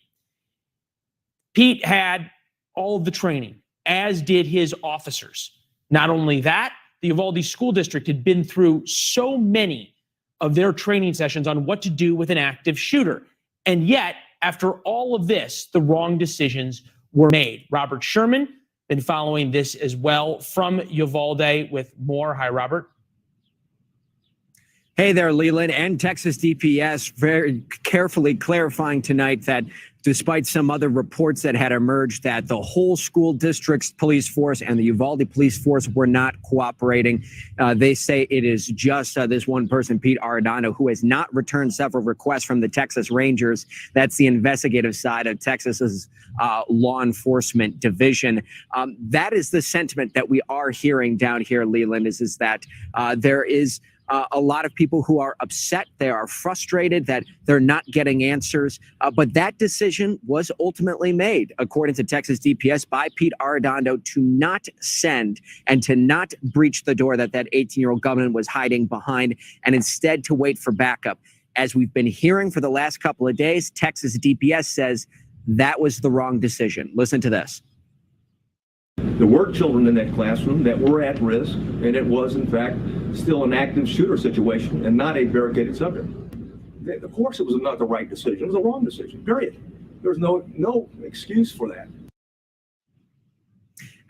Pete had all of the training, as did his officers. Not only that, the Uvalde School District had been through so many of their training sessions on what to do with an active shooter. And yet, after all of this, the wrong decisions were made. Robert Sherman, been following this as well from Uvalde with more. Hi, Robert. Hey there, Leland. And Texas DPS very carefully clarifying tonight that despite some other reports that had emerged that the whole school district's police force and the Uvalde police force were not cooperating, they say it is just this one person, Pete Arredondo, who has not returned several requests from the Texas Rangers. That's the investigative side of Texas's law enforcement division. That is the sentiment that we are hearing down here, Leland, is that there is a lot of people who are upset. They are frustrated that they're not getting answers. But that decision was ultimately made, according to Texas DPS, by Pete Arredondo to not send and to not breach the door that 18-year-old gunman was hiding behind, and instead to wait for backup. As we've been hearing for the last couple of days, Texas DPS says that was the wrong decision. Listen to this. There were children in that classroom that were at risk, and it was, in fact, still an active shooter situation and not a barricaded subject. Of course, it was not the right decision. It was a wrong decision, period. There's no excuse for that.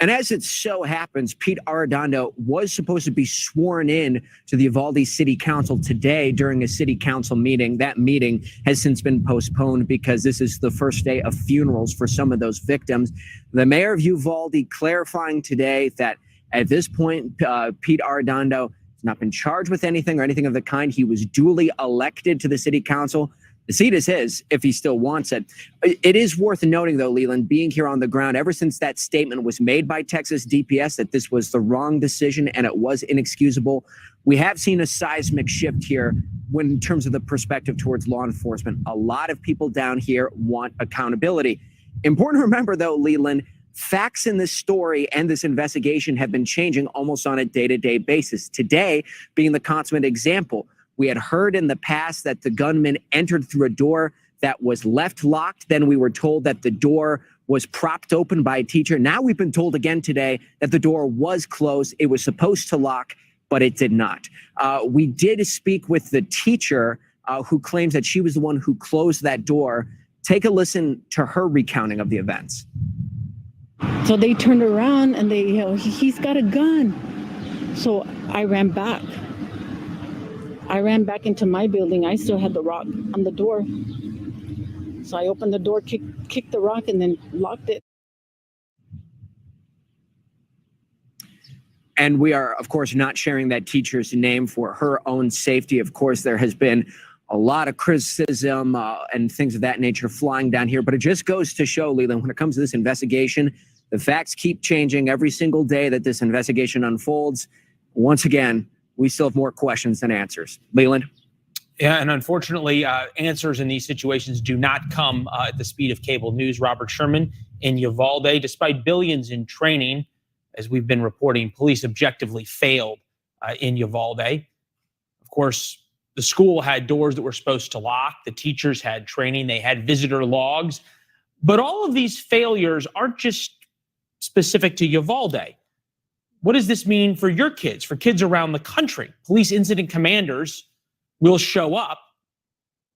And as it so happens, Pete Arredondo was supposed to be sworn in to the Uvalde City Council today during a city council meeting. That meeting has since been postponed because this is the first day of funerals for some of those victims. The mayor of Uvalde clarifying today that at this point, Pete Arredondo has not been charged with anything or anything of the kind. He was duly elected to the city council. The seat is his if he still wants it. It is worth noting, though, Leland, being here on the ground, ever since that statement was made by Texas DPS that this was the wrong decision and it was inexcusable, we have seen a seismic shift here when in terms of the perspective towards law enforcement. A lot of people down here want accountability. Important to remember, though, Leland, facts in this story and this investigation have been changing almost on a day-to-day basis. Today being the consummate example. We had heard in the past that the gunman entered through a door that was left locked. Then we were told that the door was propped open by a teacher. Now we've been told again today that the door was closed. It was supposed to lock, but it did not. We did speak with the teacher who claims that she was the one who closed that door. Take a listen to her recounting of the events. So they turned around and they yelled, "He's got a gun." So I ran back. I ran back into my building. I still had the rock on the door. So I opened the door, kicked the rock, and then locked it. And we are, of course, not sharing that teacher's name for her own safety. Of course, there has been a lot of criticism and things of that nature flying down here. But it just goes to show, Leland, when it comes to this investigation, the facts keep changing every single day that this investigation unfolds. Once again, we still have more questions than answers. Leland? Yeah, and unfortunately, answers in these situations do not come at the speed of cable news. Robert Sherman in Uvalde, despite billions in training, as we've been reporting, police objectively failed in Uvalde. Of course, the school had doors that were supposed to lock. The teachers had training. They had visitor logs. But all of these failures aren't just specific to Uvalde. What does this mean for your kids, for kids around the country? Police incident commanders will show up.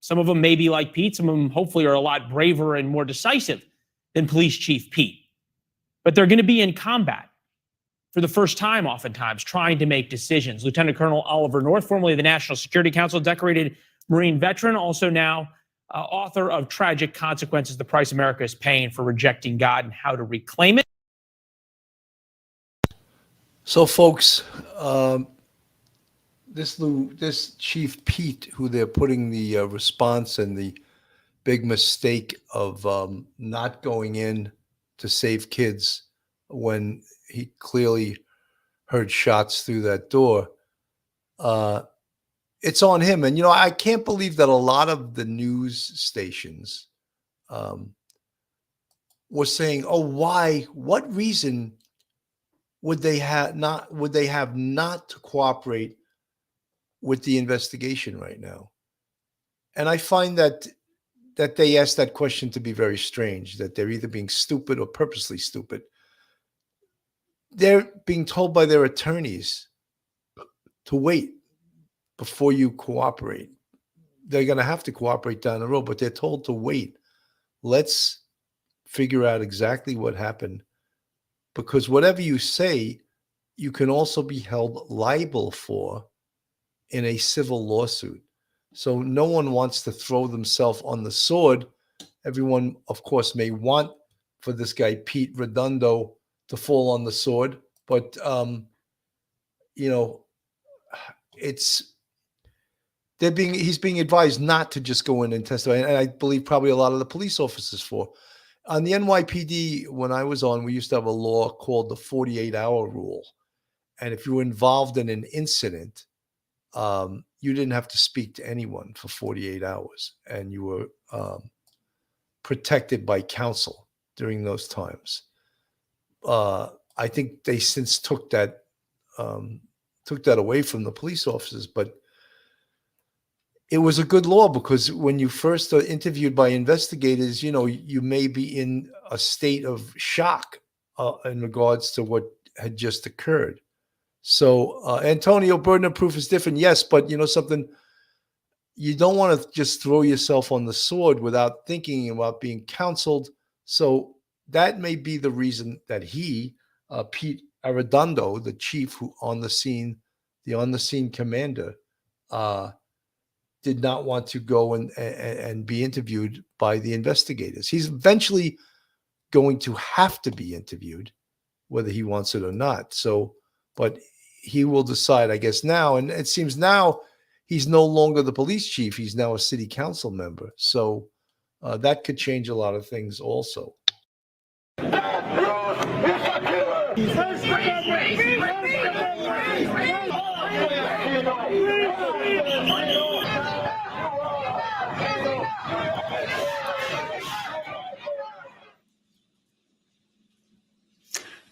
Some of them may be like Pete. Some of them hopefully are a lot braver and more decisive than Police Chief Pete. But they're going to be in combat for the first time, oftentimes, trying to make decisions. Lieutenant Colonel Oliver North, formerly of the National Security Council, decorated Marine veteran, also now author of Tragic Consequences, The Price America is Paying for Rejecting God and How to Reclaim It. So, folks, this Chief Pete, who they're putting the response and the big mistake of not going in to save kids when he clearly heard shots through that door, it's on him. And, I can't believe that a lot of the news stations were saying, oh, why, what reason would they have not to cooperate with the investigation right now? And I find that they asked that question to be very strange, that they're either being stupid or purposely stupid. They're being told by their attorneys to wait before you cooperate. They're going to have to cooperate down the road, but they're told to wait. Let's figure out exactly what happened, because whatever you say, you can also be held liable for in a civil lawsuit. So no one wants to throw themselves on the sword. Everyone, of course, may want for this guy, Pete Redondo, to fall on the sword. But, he's being advised not to just go in and testify. And I believe probably a lot of the police officers for. On the NYPD, when I was on, we used to have a law called the 48-hour rule. And if you were involved in an incident, you didn't have to speak to anyone for 48 hours. And you were protected by counsel during those times. I think they since took that away from the police officers, but it was a good law, because when you first are interviewed by investigators, you may be in a state of shock in regards to what had just occurred. So, Antonio, burden of proof is different, yes, but something, you don't want to just throw yourself on the sword without thinking about being counseled. So that may be the reason that Pete Arredondo, the chief the on the scene commander, did not want to go and be interviewed by the investigators. He's eventually going to have to be interviewed, whether he wants it or not. So, but he will decide, I guess, now. And it seems now he's no longer the police chief. He's now a city council member. So that could change a lot of things also.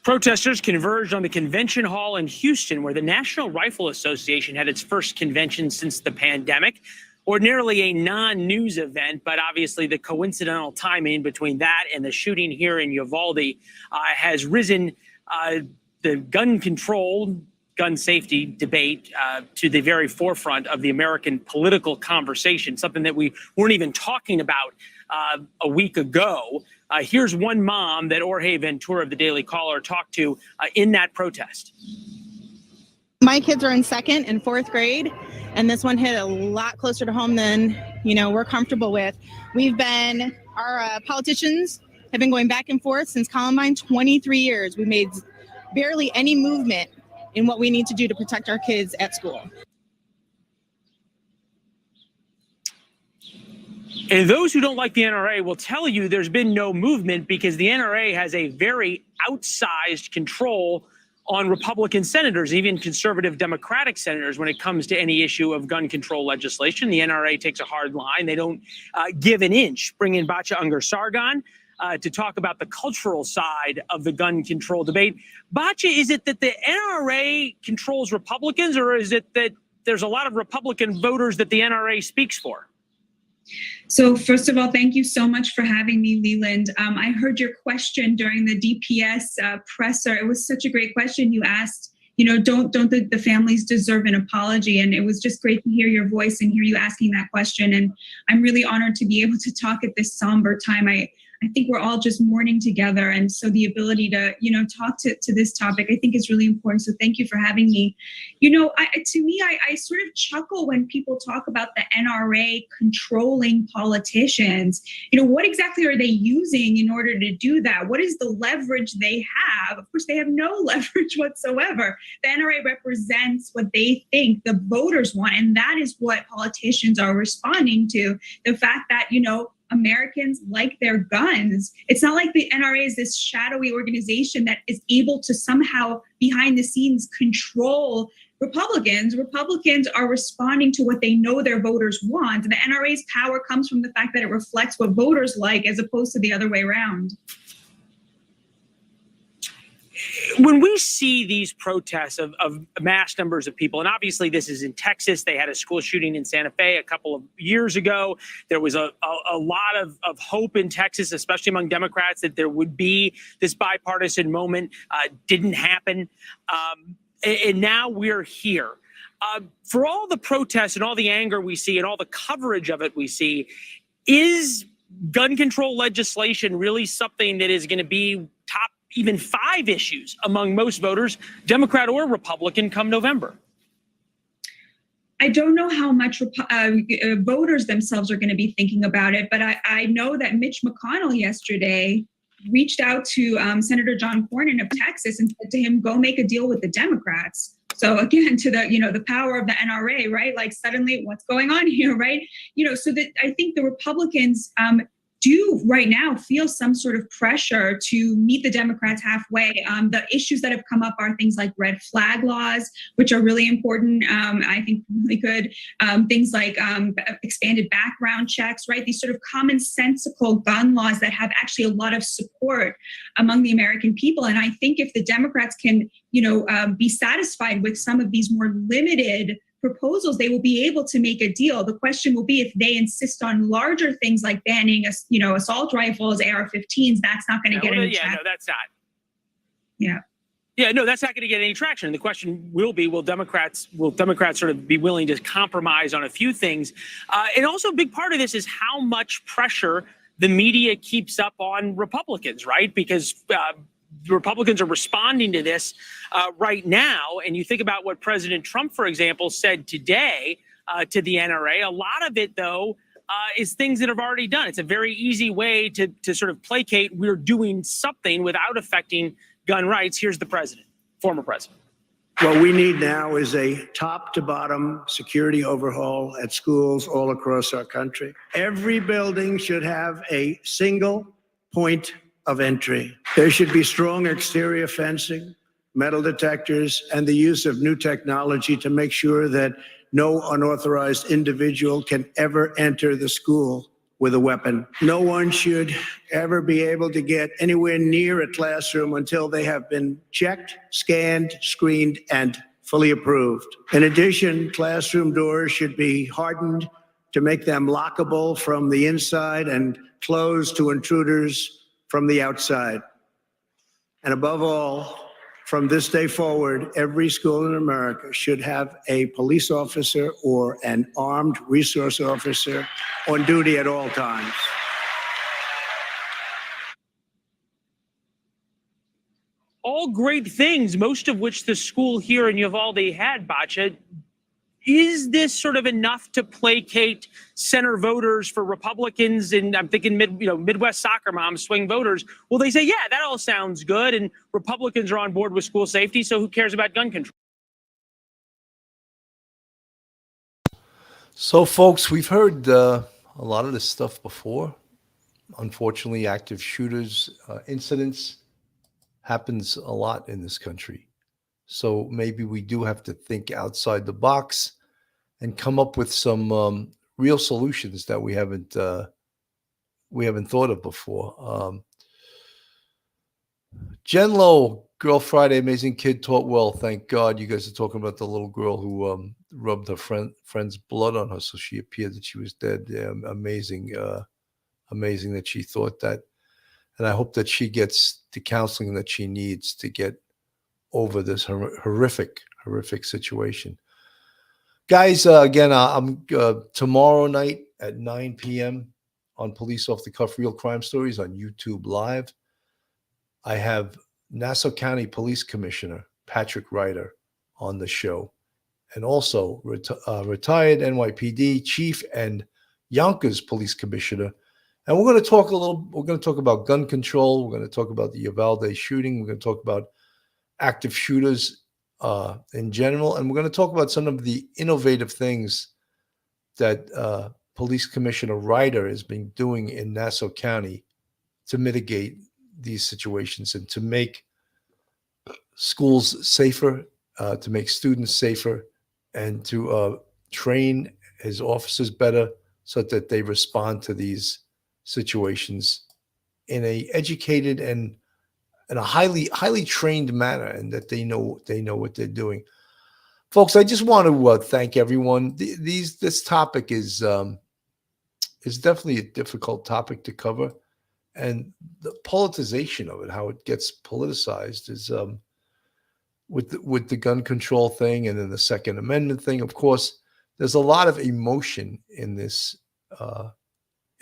Protesters converged on the convention hall in Houston, where the National Rifle Association had its first convention since the pandemic. ordinarily a non-news event, but obviously the coincidental timing between that and the shooting here in Uvalde has risen the gun control, gun safety debate to the very forefront of the American political conversation, something that we weren't even talking about a week ago. Here's one mom that Jorge Ventura of the Daily Caller talked to in that protest. My kids are in 2nd and 4th grade, and this one hit a lot closer to home than, we're comfortable with. Our politicians have been going back and forth since Columbine, 23 years. We made barely any movement in what we need to do to protect our kids at school. And those who don't like the NRA will tell you there's been no movement because the NRA has a very outsized control on Republican senators, even conservative Democratic senators, when it comes to any issue of gun control legislation. The NRA takes a hard line. They don't give an inch. Bring in Batya Ungar-Sargon to talk about the cultural side of the gun control debate. Batya, is it that the NRA controls Republicans, or is it that there's a lot of Republican voters that the NRA speaks for? So first of all, thank you so much for having me, Leland. I heard your question during the DPS presser. It was such a great question you asked. Don't the families deserve an apology? And it was just great to hear your voice and hear you asking that question. And I'm really honored to be able to talk at this somber time. I think we're all just mourning together. And so the ability to, talk to this topic, I think is really important. So thank you for having me. I sort of chuckle when people talk about the NRA controlling politicians. What exactly are they using in order to do that? What is the leverage they have? Of course, they have no leverage whatsoever. The NRA represents what they think the voters want. And that is what politicians are responding to. The fact that, Americans like their guns. It's not like the NRA is this shadowy organization that is able to somehow behind the scenes control Republicans. Republicans are responding to what they know their voters want. And the NRA's power comes from the fact that it reflects what voters like as opposed to the other way around. When we see these protests of mass numbers of people, and obviously this is in Texas, they had a school shooting in Santa Fe a couple of years ago. There was a lot of hope in Texas, especially among Democrats, that there would be this bipartisan moment. Didn't happen. And now we're here. For all the protests and all the anger we see and all the coverage of it we see, is gun control legislation really something that is going to be top even 5 issues among most voters, Democrat or Republican, come November? I don't know how much voters themselves are going to be thinking about it, but I know that Mitch McConnell yesterday reached out to Senator John Cornyn of Texas and said to him, go make a deal with the Democrats. So again, to the power of the NRA, right? Like suddenly what's going on here, right? So that I think the Republicans do right now feel some sort of pressure to meet the Democrats halfway. The issues that have come up are things like red flag laws, which are really important. I think really good. Things like expanded background checks, right? These sort of commonsensical gun laws that have actually a lot of support among the American people. And I think if the Democrats can, be satisfied with some of these more limited proposals, they will be able to make a deal. The question will be if they insist on larger things like banning, assault rifles, AR-15s. That's not going to get any traction. No, that's not. Yeah, no, that's not going to get any traction. And the question will be: Will Democrats sort of be willing to compromise on a few things? And also, a big part of this is how much pressure the media keeps up on Republicans, right? Because Republicans are responding to this right now. And you think about what President Trump, for example, said today to the NRA. A lot of it, though, is things that have already done. It's a very easy way to sort of placate we're doing something without affecting gun rights. Here's the president, former president. What we need now is a top to bottom security overhaul at schools all across our country. Every building should have a single point of entry. There should be strong exterior fencing, metal detectors, and the use of new technology to make sure that no unauthorized individual can ever enter the school with a weapon. No one should ever be able to get anywhere near a classroom until they have been checked, scanned, screened, and fully approved. In addition, classroom doors should be hardened to make them lockable from the inside and closed to intruders from the outside. And above all, from this day forward, every school in America should have a police officer or an armed resource officer on duty at all times. All great things, most of which the school here in Uvalde had, Bacha. Is this sort of enough to placate center voters for Republicans? And I'm thinking Midwest soccer moms, swing voters. Well, they say, yeah, that all sounds good. And Republicans are on board with school safety. So who cares about gun control? So, folks, we've heard a lot of this stuff before. Unfortunately, active shooters incidents happens a lot in this country. So maybe we do have to think outside the box and come up with some real solutions that we haven't thought of before. Jen Lowe, Girl Friday, amazing kid, taught well. Thank God. You guys are talking about the little girl who rubbed her friend's blood on her, so she appeared that she was dead. Yeah, amazing, amazing that she thought that. And I hope that she gets the counseling that she needs to get over this horrific situation. Guys, again, I'm tomorrow night at 9 p.m. on Police Off the Cuff Real Crime Stories on YouTube Live. I have Nassau County Police Commissioner Patrick Ryder on the show, and also retired NYPD Chief and Yonkers Police Commissioner. And we're going to talk about gun control. We're going to talk about the Uvalde shooting. We're going to talk about active shooters in general. And we're going to talk about some of the innovative things that Police Commissioner Ryder has been doing in Nassau County to mitigate these situations and to make schools safer, to make students safer, and to train his officers better so that they respond to these situations in a educated and a highly trained manner, and that they know what they're doing. Folks, I just want to thank everyone. This topic is definitely a difficult topic to cover, and the politicization of it, how it gets politicized, is with the gun control thing and then the Second Amendment thing. Of course, there's a lot of emotion in this.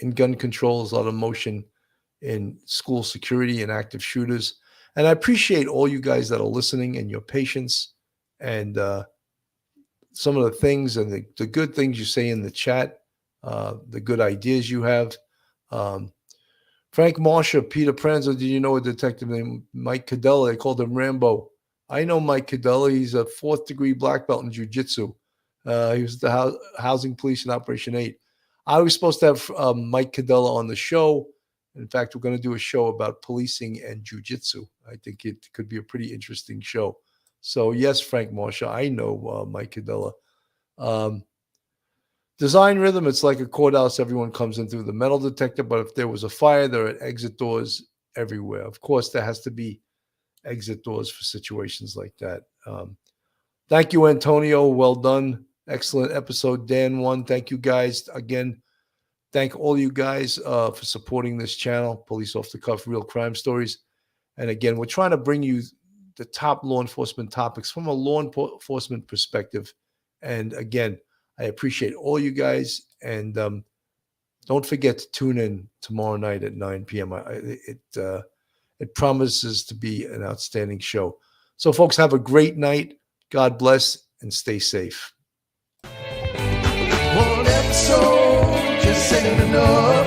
In gun control, there's a lot of emotion in school security and active shooters. And I appreciate all you guys that are listening and your patience and some of the things and the good things you say in the chat, the good ideas you have. Frank Marsha, Peter Pranzo, did you know a detective named Mike Cadella? They called him Rambo. I know Mike Cadella. He's a 4th degree black belt in jiu-jitsu. He was the housing police in Operation 8. I was supposed to have Mike Cadella on the show. In fact, we're going to do a show about policing and jiu-jitsu. I think it could be a pretty interesting show. So, yes, Frank Marsha, I know Mike Cadella. Design rhythm, it's like a courthouse. Everyone comes in through the metal detector, but if there was a fire, there are exit doors everywhere. Of course, there has to be exit doors for situations like that. Thank you, Antonio. Well done. Excellent episode. Dan won. Thank you, guys. Again, thank all you guys for supporting this channel, Police Off the Cuff Real Crime Stories. And again, we're trying to bring you the top law enforcement topics from a law enforcement perspective. And again, I appreciate all you guys. And don't forget to tune in tomorrow night at 9 p.m. It promises to be an outstanding show. So, folks, have a great night. God bless and stay safe. One episode just ain't enough.